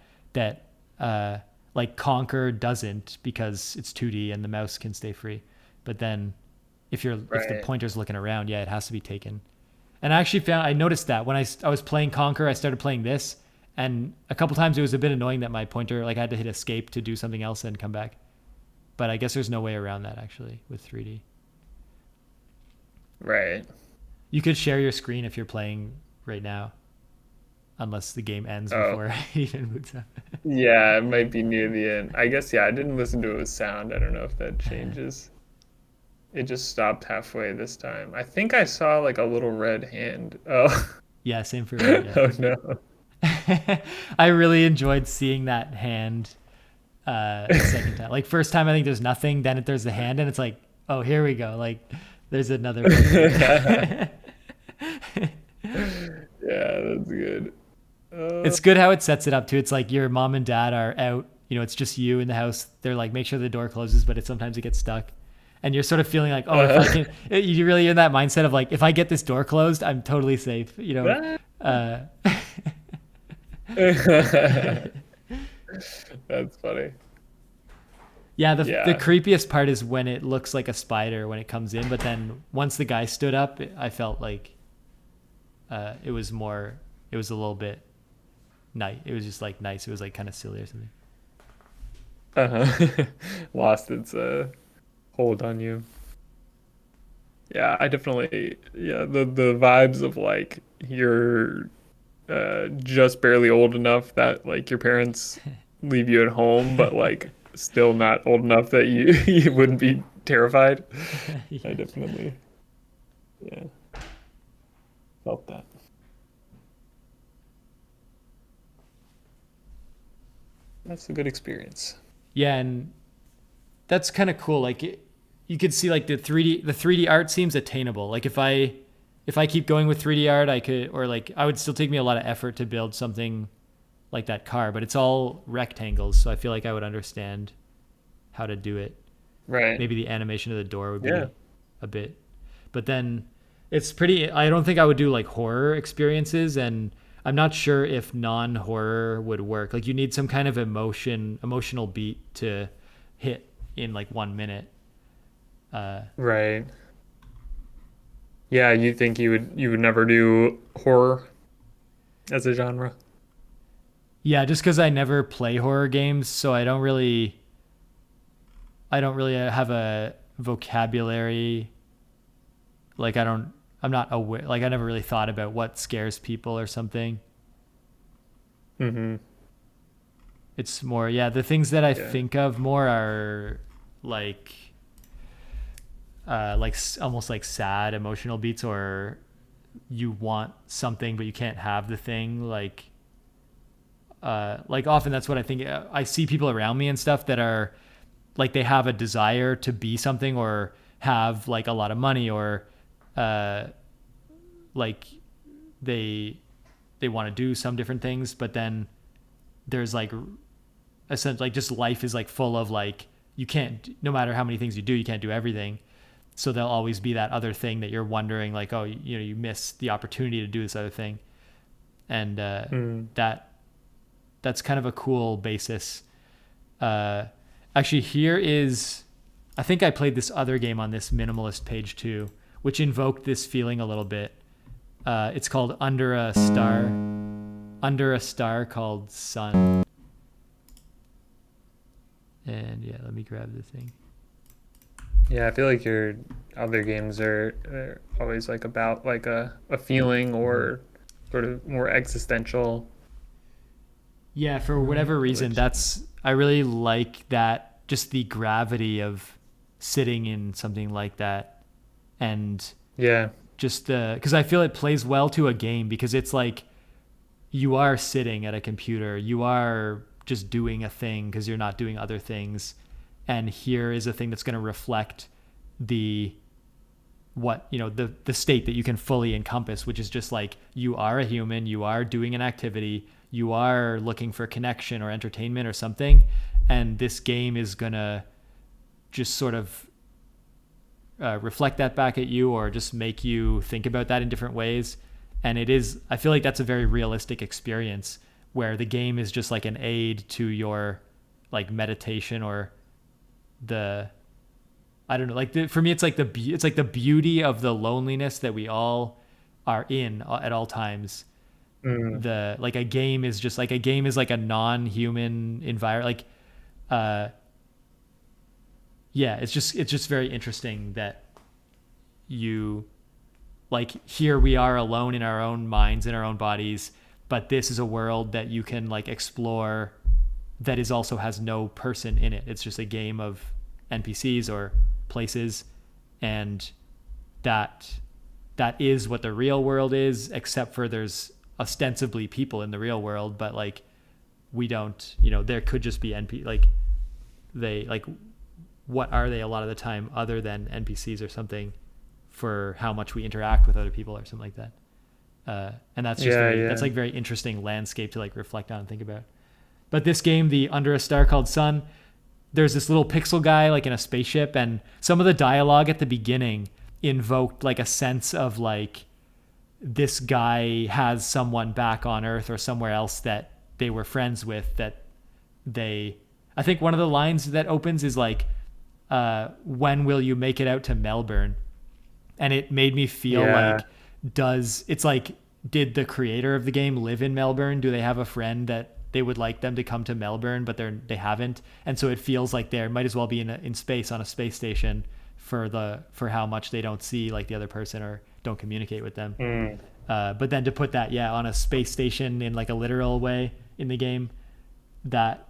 S1: like Conquer doesn't because it's 2D and the mouse can stay free. But then if the
S3: Right.
S1: pointer's looking around, yeah, it has to be taken. And I noticed that when I was playing Conquer, I started playing this, and a couple times it was a bit annoying that my pointer, like, I had to hit escape to do something else and come back. But I guess there's no way around that actually with 3D.
S3: Right.
S1: You could share your screen if you're playing right now, unless the game ends
S3: Oh.
S1: before it even boots up.
S3: Yeah, it might be near the end. I guess, yeah, I didn't listen to it with sound. I don't know if that changes. It just stopped halfway this time. I think I saw like a little red hand. Oh.
S1: Yeah, same for me.
S3: Oh no.
S1: Yeah, I really enjoyed seeing that hand the second time. Like first time, I think there's nothing. Then there's the hand, and it's like, oh, here we go. Like there's another player.
S3: Yeah, that's good.
S1: It's good how it sets it up too. It's like your mom and dad are out. You know, it's just you in the house. They're like, make sure the door closes, but sometimes it gets stuck. And you're sort of feeling like, oh, if I
S3: uh,
S1: can, you really in that mindset of like, if I get this door closed, I'm totally safe. You know, uh,
S3: That's funny.
S1: yeah. The
S3: Yeah.
S1: creepiest part is when it looks like a spider when it comes in, but then once the guy stood up, I felt like it was more. It was a little bit nice. It was just like nice. It was like kind of silly or something.
S3: Uh-huh. Lost its hold on you. Yeah, I definitely, yeah, the vibes of like you're just barely old enough that like your parents leave you at home, but like still not old enough that you you wouldn't be terrified. I
S1: Yeah.
S3: definitely, yeah, felt that. That's a good experience.
S1: Yeah, and that's kind of cool. Like you could see like the 3D art seems attainable. Like if I keep going with 3D art, I could, or like I would still take me a lot of effort to build something like that car, but it's all rectangles, so I feel like I would understand how to do it.
S3: Right.
S1: Maybe the animation of the door would
S3: Yeah.
S1: be a bit, but then it's pretty. I don't think I would do like horror experiences, and I'm not sure if non-horror would work. Like you need some kind of emotional beat to hit in like 1 minute. Uh,
S3: Right. Yeah, you think you would never do horror as a genre?
S1: yeah, just because I never play horror games, so I don't really have a vocabulary. Like I'm not aware. Like I never really thought about what scares people or something.
S3: Mm-hmm.
S1: It's more, yeah, the things that I
S3: Yeah.
S1: think of more are like almost like sad emotional beats, or you want something but you can't have the thing, like often that's what I think. I see people around me and stuff that are like they have a desire to be something or have like a lot of money, or uh like they they want to do some different things, but then there's like a sense like just life is like full of like you can't, no matter how many things you do, you can't do everything. So there'll always be that other thing that you're wondering like, oh, you know, you miss the opportunity to do this other thing. And
S3: Mm.
S1: that that's kind of a cool basis. uh Actually, here is, I think I played this other game on this minimalist page too, which invoked this feeling a little bit. It's called Under a Star Called Sun. And yeah, let me grab the thing.
S3: Yeah, I feel like your other games are always like about like a feeling
S1: Mm-hmm.
S3: or sort of more existential.
S1: Yeah, for whatever reason,
S3: Which
S1: I really like that, just the gravity of sitting in something like that, and
S3: yeah.
S1: just because I feel it plays well to a game because it's like you are sitting at a computer, you are just doing a thing because you're not doing other things, and here is a thing that's going to reflect the what the state that you can fully encompass, which is just like you are a human, you are doing an activity, you are looking for connection or entertainment or something, and this game is gonna just sort of reflect that back at you or just make you think about that in different ways. And I feel like that's a very realistic experience where the game is just like an aid to your like meditation or the I don't know, like for me it's like the beauty of the loneliness that we all are in at all times.
S3: Mm.
S1: The like a game is like a non-human environment, like yeah, it's just very interesting that you like here we are alone in our own minds, in our own bodies, but this is a world that you can like explore that is also has no person in it. It's just a game of NPCs or places, and that is what the real world is, except for there's ostensibly people in the real world, but like we don't, there could just be like they like what are they a lot of the time other than NPCs or something for how much we interact with other people or something like that. And that's just that's like very interesting landscape to like reflect on and think about. But this game, the Under a Star Called Sun, there's this little pixel guy like in a spaceship, and some of the dialogue at the beginning invoked like a sense of like this guy has someone back on Earth or somewhere else that they were friends with, that I think one of the lines that opens is like, when will you make it out to Melbourne? And it made me feel like, did the creator of the game live in Melbourne? Do they have a friend that they would like them to come to Melbourne, but they haven't? And so it feels like they might as well be in space on a space station for how much they don't see like the other person or don't communicate with them. But then to put that, on a space station in like a literal way in the game, that,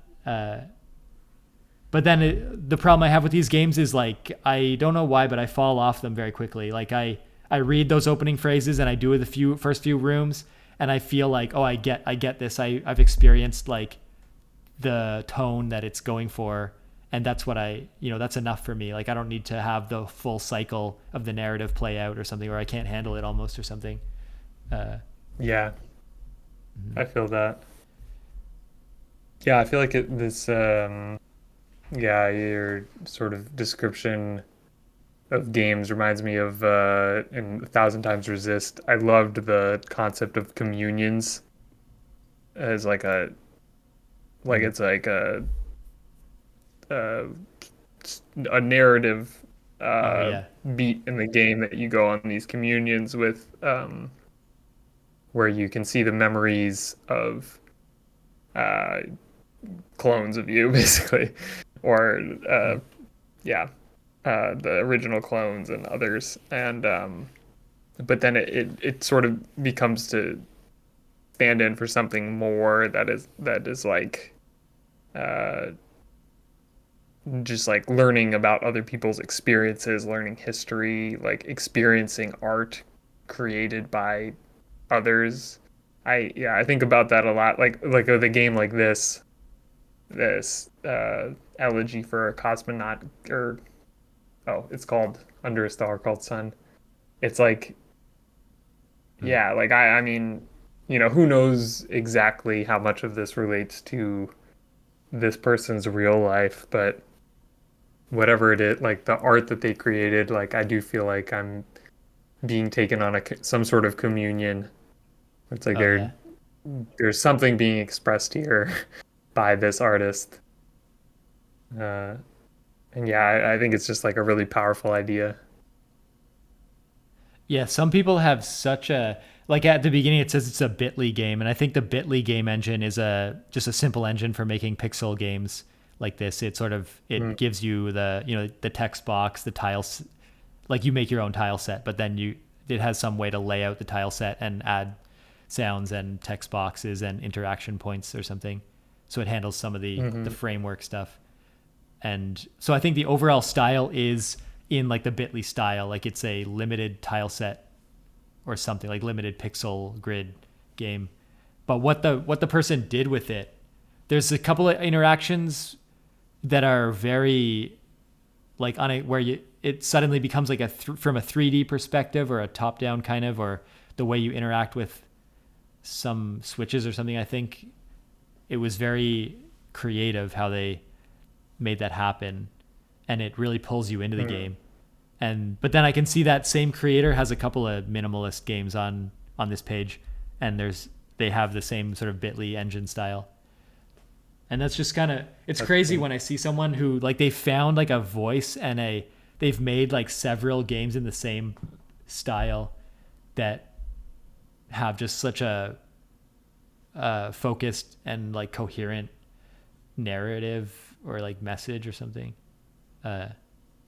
S1: but then the problem I have with these games is like, I don't know why, but I fall off them very quickly. Like I read those opening phrases and I do the first few rooms and I feel like, oh, I get this. I've experienced like the tone that it's going for. And that's what that's enough for me. Like I don't need to have the full cycle of the narrative play out or something, or I can't handle it almost or something.
S3: Yeah, I feel that. Yeah, I feel like your sort of description of games reminds me of in A Thousand Times Resist. I loved the concept of communions as it's like a, a narrative beat in the game that you go on these communions with, where you can see the memories of clones of you, basically, or the original clones and others, and but then it sort of becomes to stand in for something more that is like just like learning about other people's experiences, learning history, like experiencing art created by others. I think about that a lot, like the game like this Elegy for a Cosmonaut, or it's called Under a Star Called Sun. It's like, like I mean, who knows exactly how much of this relates to this person's real life, but whatever it is, like the art that they created, like I do feel like I'm being taken on some sort of communion. It's like there's something being expressed here by this artist. And I think it's just like a really powerful idea.
S1: Yeah, some people have such a like at the beginning it says it's a Bitly game, and I think the Bitly game engine is just a simple engine for making pixel games like this. It sort of gives you the text box, the tiles, like you make your own tile set, but then it has some way to lay out the tile set and add sounds and text boxes and interaction points or something. So it handles some of the framework stuff. And so I think the overall style is in like the Bitly style, like it's a limited tile set or something, like limited pixel grid game. But what the person did with it, there's a couple of interactions that are very like where it suddenly becomes like from a 3D perspective or a top down kind of, or the way you interact with some switches or something. I think it was very creative how they made that happen, and it really pulls you into the game. And but then I can see that same creator has a couple of minimalist games on this page, and they have the same sort of Bitly engine style. And that's just kind of, it's crazy when I see someone who like they found like a voice and they've made like several games in the same style that have just such a focused and like coherent narrative or like message or something.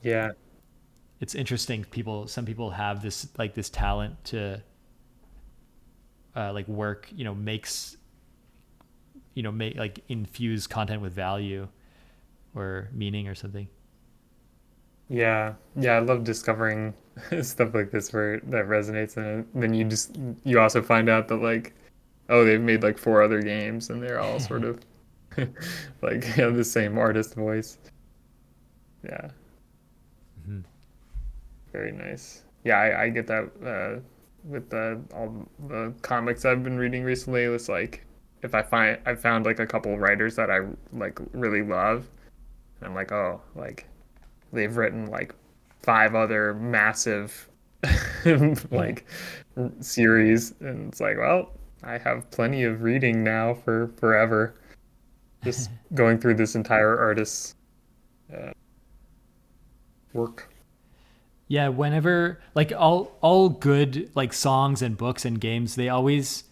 S3: Yeah.
S1: It's interesting. Some people have this talent to like work, make like infuse content with value or meaning or something.
S3: Yeah. Yeah. I love discovering stuff like this where that resonates. And then you also find out that like, oh, they've made like four other games and they're all sort of like have the same artist voice. Yeah.
S1: Hmm.
S3: Very nice. Yeah, I get that with all the comics I've been reading recently. It's like if I found like a couple of writers that I like really love, and I'm like, oh, like they've written like five other massive like series, and it's like, well, I have plenty of reading now for forever. Just going through this entire artist's uh, work.
S1: Yeah, whenever like all good like songs and books and games, they always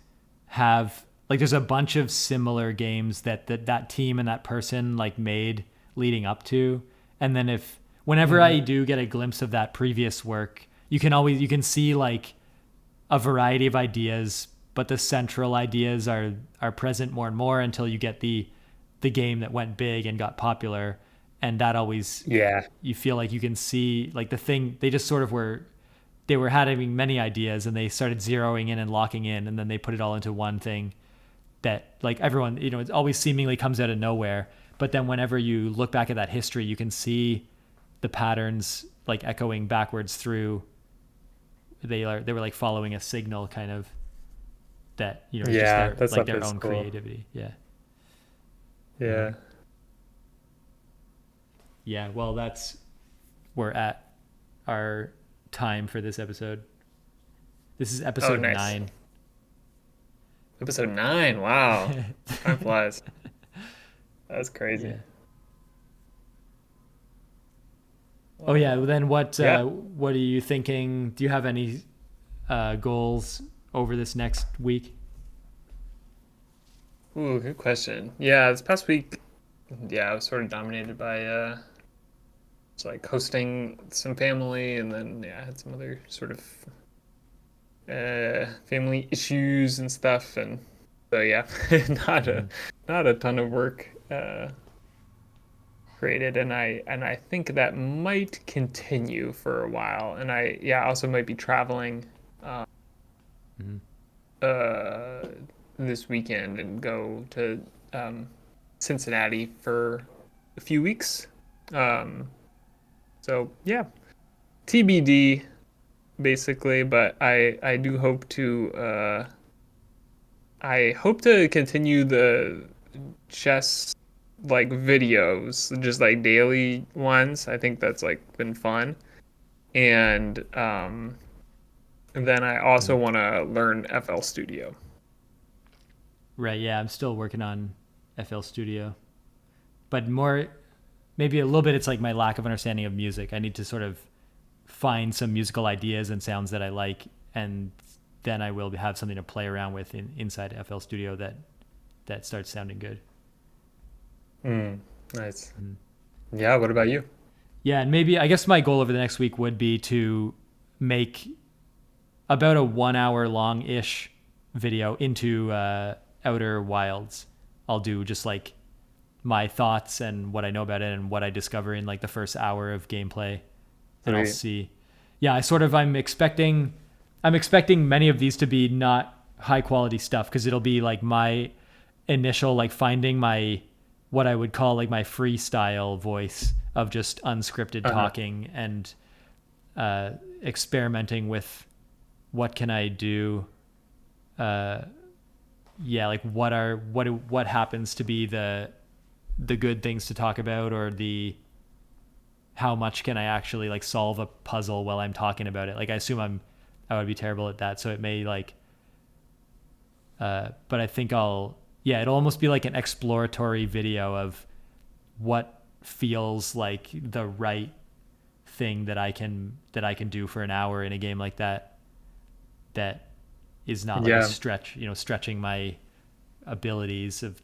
S1: have like there's a bunch of similar games that team and that person like made leading up to. And then if whenever I do get a glimpse of that previous work, you can see like a variety of ideas, but the central ideas are present more and more until you get the game that went big and got popular. And that always,
S3: Yeah.
S1: you feel like you can see like the thing they just sort of they were having many ideas and they started zeroing in and locking in, and then they put it all into one thing that like everyone, it always seemingly comes out of nowhere. But then whenever you look back at that history, you can see the patterns like echoing backwards through. They were like following a signal kind of that, is just
S3: Yeah, that stuff
S1: their
S3: is
S1: own
S3: cool.
S1: creativity. Yeah.
S3: Yeah.
S1: Yeah. Well, we're at our time for this episode. This is
S3: Oh,
S1: episode
S3: nice.
S1: 9.
S3: Episode 9. Wow. Time flies. That's crazy.
S1: Yeah. Oh yeah. Then
S3: Yeah.
S1: what are you thinking? Do you have any goals over this next week?
S3: Ooh, good question. Yeah, this past week, yeah, I was sort of dominated by just like hosting some family, and then yeah, I had some other sort of family issues and stuff, and so yeah, not a
S1: Mhm.
S3: not a ton of work created, and I think that might continue for a while, and I yeah also might be traveling
S1: Mhm.
S3: uh this weekend and go to um Cincinnati for a few weeks. Um, so yeah, TBD basically, but I do hope to I hope to continue the chess like videos, just like daily ones. I think that's like been fun. And then I also
S1: Mhm.
S3: want to learn FL Studio.
S1: Right. Yeah. I'm still working on FL Studio, but more maybe a little bit. It's like my lack of understanding of music. I need to sort of find some musical ideas and sounds that I like, and then I will have something to play around with inside FL Studio that starts sounding good.
S3: Mm, nice.
S1: Mhm.
S3: Yeah, what about you?
S1: Yeah, and maybe I guess my goal over the next week would be to make about a 1 hour long ish video into Outer Wilds. I'll do just like my thoughts and what I know about it and what I discover in like the first hour of gameplay, and I'll
S3: Sweet.
S1: see. Yeah, I'm expecting many of these to be not high quality stuff because it'll be like my initial like finding my what I would call like my freestyle voice of just unscripted
S3: Uh-huh.
S1: talking, and experimenting with what can I do. Yeah, like what happens to be the good things to talk about, or the how much can I actually like solve a puzzle while I'm talking about it. Like I assume I would be terrible at that, so it may like but I think it'll almost be like an exploratory video of what feels like the right thing that I can do for an hour in a game like that, that is not like a
S3: Yeah.
S1: stretching my abilities of,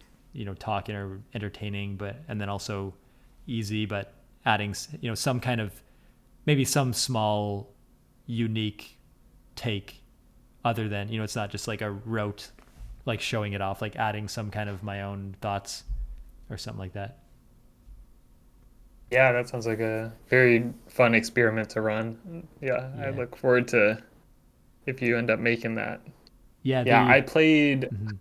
S1: talking or entertaining, but, and then also easy, but adding, some kind of, maybe some small unique take, other than, it's not just like a rote, like showing it off, like adding some kind of my own thoughts or something like that.
S3: Yeah, that sounds like a very fun experiment to run. Yeah, I
S1: Yeah.
S3: look forward to if you end up making that.
S1: Yeah.
S3: Yeah,
S1: The,
S3: I played
S1: mhm.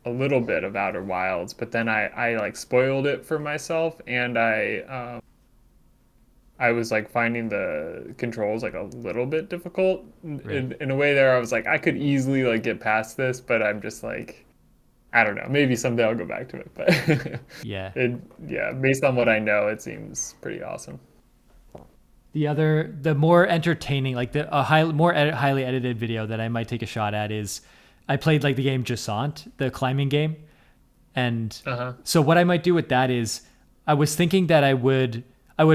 S3: a little bit of Outer Wilds, but then I like spoiled it for myself, and I was like finding the controls like a little bit difficult
S1: Right.
S3: in a way there. I was like, I could easily like get past this, but I'm just like, I don't know. Maybe someday I'll go back to it, but
S1: Yeah.
S3: yeah, based on what I know, it seems pretty awesome.
S1: The more entertaining, like highly edited video that I might take a shot at is, I played like the game Jasant, the climbing game. And
S3: Uh-huh.
S1: so what I might do with that is, I was thinking that I would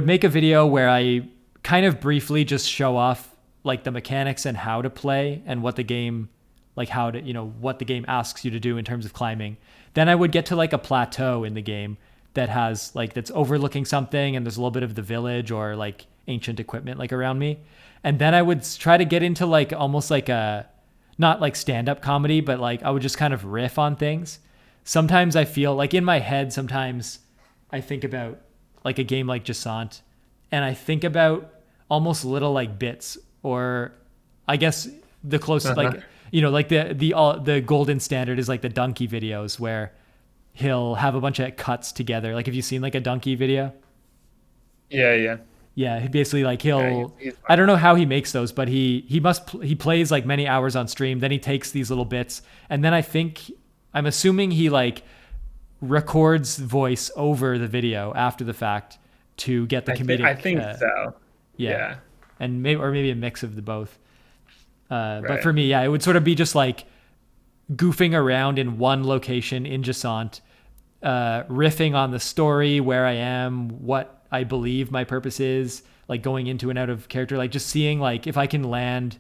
S1: make a video where I kind of briefly just show off like the mechanics and how to play, and what the game, like how to, what the game asks you to do in terms of climbing. Then I would get to like a plateau in the game that has like, that's overlooking something, and there's a little bit of the village or like ancient equipment like around me. And then I would try to get into like almost like a, not like stand-up comedy, but like I would just kind of riff on things. Sometimes I feel like in my head, sometimes I think about like a game like Jasant, and I think about almost little like bits, or I guess the closest,
S3: Uh-huh.
S1: like, like the golden standard is like the donkey videos, where he'll have a bunch of cuts together. Like, have you seen like a donkey video?
S3: Yeah, yeah.
S1: Yeah, he basically like
S3: Yeah,
S1: he'll,
S3: he's
S1: I
S3: fun.
S1: don't know how he makes those, but he plays like many hours on stream, then he takes these little bits, and then I'm assuming he like records voice over the video after the fact to get the
S3: I
S1: comedic
S3: think so.
S1: yeah,
S3: Yeah,
S1: and maybe a mix of the both. But
S3: right.
S1: for me, yeah, it would sort of be just like goofing around in one location in Jasant, riffing on the story, where I am, what I believe my purpose is, like going into and out of character, like just seeing like if I can land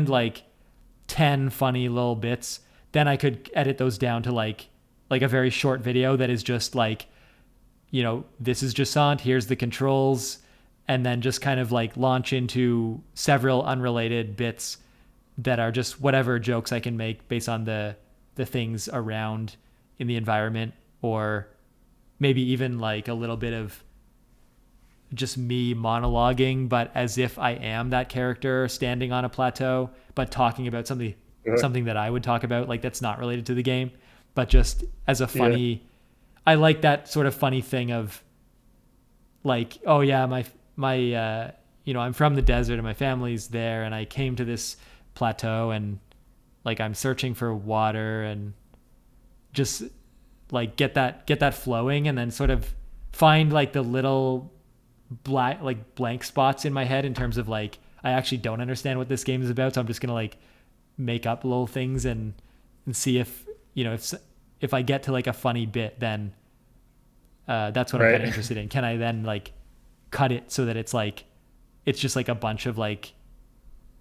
S1: like 10 funny little bits, then I could edit those down to like a very short video that is just like, this is Jasant, here's the controls, and then just kind of like launch into several unrelated bits that are just whatever jokes I can make based on the things around in the environment, or maybe even like a little bit of just me monologuing, but as if I am that character standing on a plateau, but talking about
S3: Uh,
S1: something that I would talk about, like that's not related to the game, but just as a
S3: Yeah.
S1: funny. I like that sort of funny thing of like, oh yeah, my I'm from the desert and my family's there, and I came to this plateau, and like I'm searching for water, and just like get that flowing, and then sort of find like the little blank spots in my head in terms of like, I actually don't understand what this game is about, so I'm just gonna like make up little things, and see if, if I get to like a funny bit, then that's what I'm kind of
S3: Right.
S1: interested in. Can I then like cut it so that it's just like a bunch of like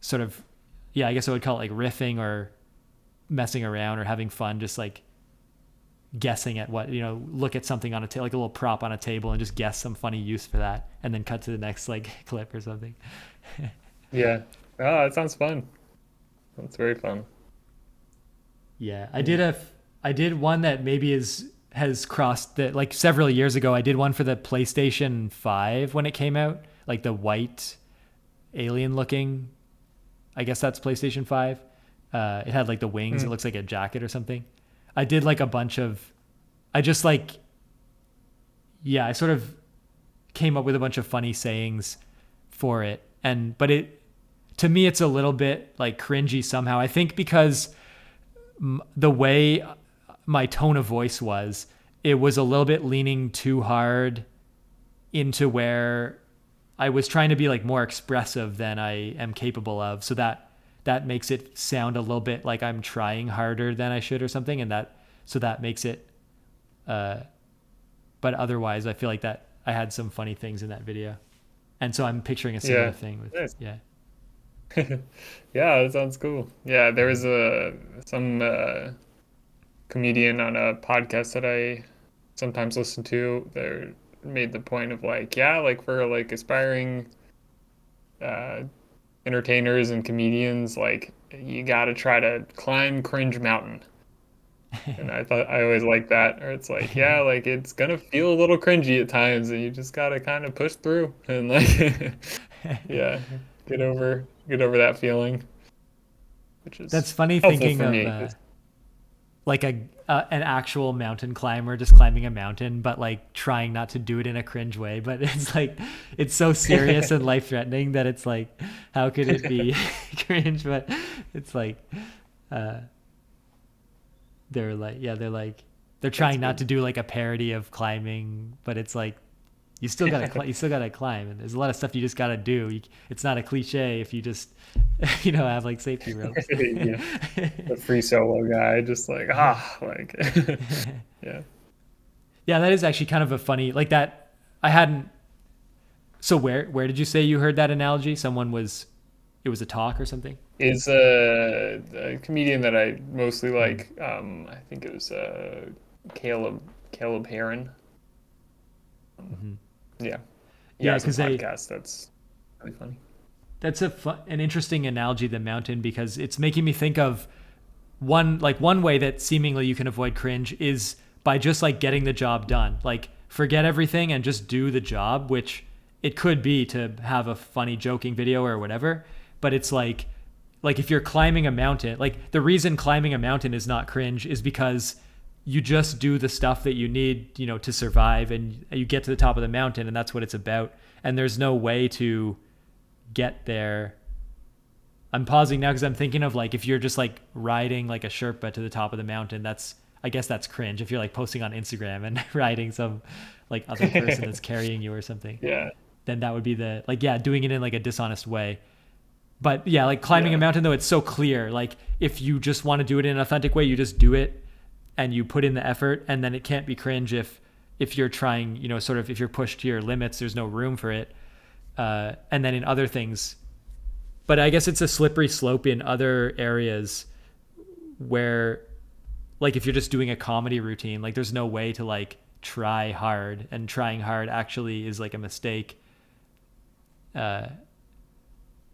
S1: sort of, yeah, I guess I would call it like riffing or messing around or having fun, just like guessing at what, look at something on a table, like a little prop on a table, and just guess some funny use for that, and then cut to the next like clip or something.
S3: Yeah. Oh, that sounds fun. That's very fun.
S1: Yeah,
S3: Mm.
S1: I did one that maybe has crossed the, like several years ago. I did one for the PlayStation 5 when it came out, like the white alien looking. I guess that's PlayStation 5. It had like the wings. It
S3: Mm.
S1: looks like a jacket or something. I did like a bunch of, I just like, yeah, I sort of came up with a bunch of funny sayings for it, but it, to me, it's a little bit like cringy somehow. I think because the way my tone of voice was, it was a little bit leaning too hard into where I was trying to be like more expressive than I am capable of. So that makes it sound a little bit like I'm trying harder than I should or something. And that makes it, but otherwise I feel like that I had some funny things in that video. And so I'm picturing a similar
S3: Yeah.
S1: thing with,
S3: Nice.
S1: yeah.
S3: Yeah, that sounds cool. Yeah, there was some comedian on a podcast that I sometimes listen to. They made the point of like, yeah, like for like aspiring uh, entertainers and comedians, like you got to try to climb Cringe Mountain. And I thought I always like that. Or it's like, yeah, like it's gonna feel a little cringy at times, and you just gotta kind of push through and like, yeah, get over that feeling, which
S1: That's
S3: is
S1: funny
S3: helpful
S1: thinking
S3: for
S1: of
S3: me. 'Cause-
S1: like an actual mountain climber just climbing a mountain, but like trying not to do it in a cringe way. But it's like it's so serious and life threatening that it's like, how could it be cringe? But it's like uh, they're
S3: That's
S1: trying not
S3: good.
S1: to do like a parody of climbing, but it's like you still gotta climb, and there's a lot of stuff you just gotta do. It's not a cliche if you just have like safety ropes.
S3: Yeah, the free solo guy, just like like, yeah.
S1: Yeah, that is actually kind of a funny like that. I hadn't. So where did you say you heard that analogy? It was a talk or something.
S3: Is a comedian that I mostly
S1: Mm.
S3: like. I think it was Caleb Caleb Heron.
S1: Hmm.
S3: Yeah, he
S1: Yeah,
S3: has a
S1: because
S3: podcast that's really funny.
S1: that's an interesting analogy, the mountain, because it's making me think of one way that seemingly you can avoid cringe is by just like getting the job done. Like forget everything and just do the job, which it could be to have a funny joking video or whatever. But it's like if you're climbing a mountain, like the reason climbing a mountain is not cringe is because you just do the stuff that you need, to survive, and you get to the top of the mountain, and that's what it's about. And there's no way to get there. I'm pausing now because I'm thinking of like if you're just like riding like a Sherpa to the top of the mountain, I guess that's cringe. If you're like posting on Instagram and riding some like other person that's carrying you or something,
S3: Yeah,
S1: then that would be the like, yeah, doing it in like a dishonest way. But yeah, like climbing a
S3: yeah,
S1: mountain though, it's so clear. Like if you just want to do it in an authentic way, you just do it and you put in the effort, and then it can't be cringe if you're trying, sort of if you're pushed to your limits, there's no room for it. And then in other things, but I guess it's a slippery slope in other areas where like if you're just doing a comedy routine, like there's no way to like try hard, and trying hard actually is like a mistake. Uh,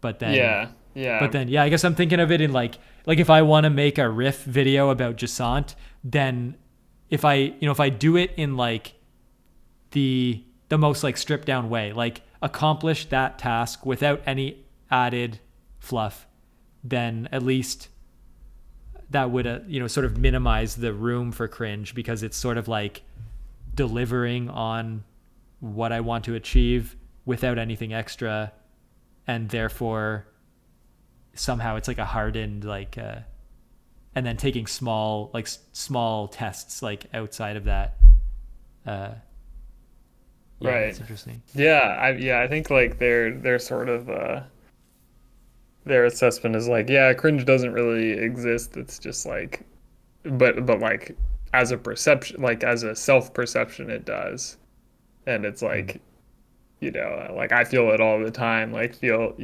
S1: but then
S3: yeah, yeah.
S1: yeah, I guess I'm thinking of it in like if I want to make a riff video about Jasant, then if I do it in like the most like stripped down way, like accomplish that task without any added fluff, then at least that would sort of minimize the room for cringe, because it's sort of like delivering on what I want to achieve without anything extra, and therefore somehow it's like a hardened like and then taking small tests like outside of that. uh yeah,
S3: Right.
S1: it's interesting.
S3: I think like they're sort of their assessment is like, yeah, cringe doesn't really exist. It's just like, but like as a perception, like as a self perception, it does. And it's
S1: Mm.
S3: like, like I feel it all the time. Like feel,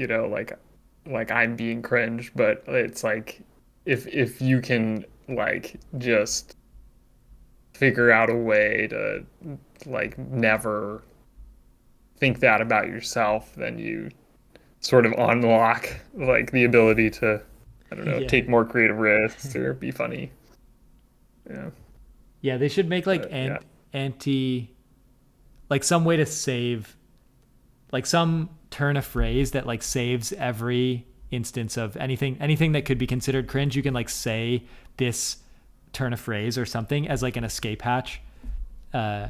S3: like I'm being cringe, but it's like if you can like just figure out a way to like never think that about yourself, then you sort of unlock like the ability to, I don't know,
S1: Yeah,
S3: take more creative risks or be funny. Yeah.
S1: yeah, they should make like
S3: But yeah.
S1: anti, like some way to save, like some turn of phrase that like saves every instance of anything that could be considered cringe. You can like say this turn of phrase or something as like an escape hatch. uh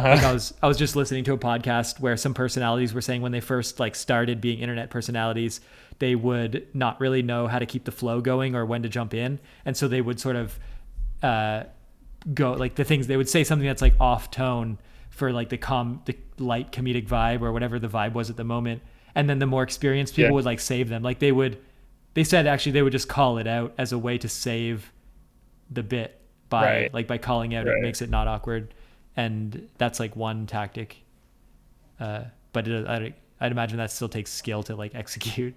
S1: Like
S3: Uh-huh.
S1: I was just listening to a podcast where some personalities were saying when they first like started being internet personalities, they would not really know how to keep the flow going or when to jump in, and so they would sort of uh, go like the things they would say something that's like off tone for like the light comedic vibe or whatever the vibe was at the moment, and then the more experienced
S3: Yeah.
S1: people would like save them. Like they said actually they would just call it out as a way to save the bit
S3: Right.
S1: by calling out it
S3: Right.
S1: makes it not awkward, and that's like one tactic. But I'd imagine that still takes skill to like execute.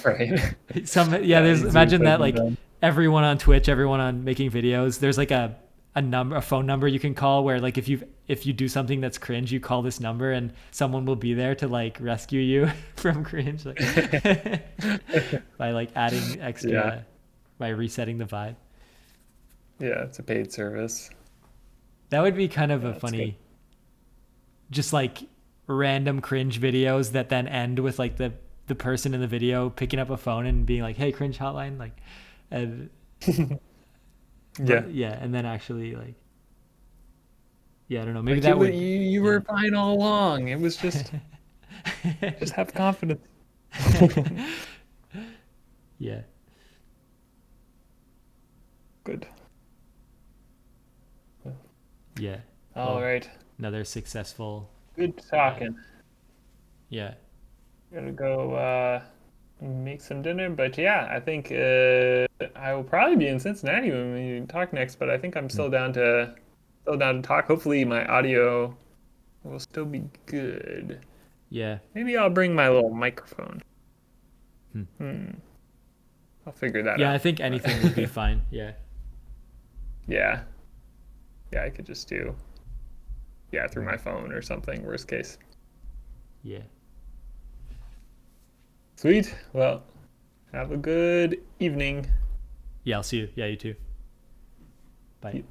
S3: Right.
S1: Some yeah,
S3: Yeah,
S1: there's
S3: easier
S1: imagine
S3: said
S1: that
S3: than
S1: like
S3: done.
S1: everyone on Twitch, everyone on making videos, there's like a phone number you can call where like if you do something that's cringe, you call this number and someone will be there to like rescue you from cringe like by like adding
S3: Yeah.
S1: extra by resetting the vibe.
S3: Yeah, it's a paid service.
S1: That would be kind of
S3: Yeah,
S1: a
S3: that's good.
S1: funny just like random cringe videos that then end with like the person in the video picking up a phone and being like, "Hey, cringe hotline," like, and
S3: Yeah.
S1: but yeah, and then actually like, yeah, I don't know, maybe
S3: Like
S1: that would,
S3: you
S1: yeah,
S3: were fine all along. It was just have confidence.
S1: yeah,
S3: Good.
S1: yeah.
S3: All
S1: Well,
S3: right.
S1: another successful,
S3: Good
S1: uh,
S3: talking.
S1: yeah,
S3: Gotta go make some dinner, but yeah, I think I will probably be in Cincinnati when we talk next, but I think I'm
S1: hmm,
S3: still down to talk. Hopefully my audio will still be good.
S1: yeah,
S3: Maybe I'll bring my little microphone.
S1: hmm.
S3: Hmm. I'll figure that
S1: Yeah. I
S3: out.
S1: think
S3: But
S1: anything would be fine. Yeah,
S3: yeah. Yeah, I could just do yeah, through my phone or something, worst case.
S1: yeah,
S3: Sweet. Well, have a good evening.
S1: yeah. I'll see you. Yeah, you too. Bye.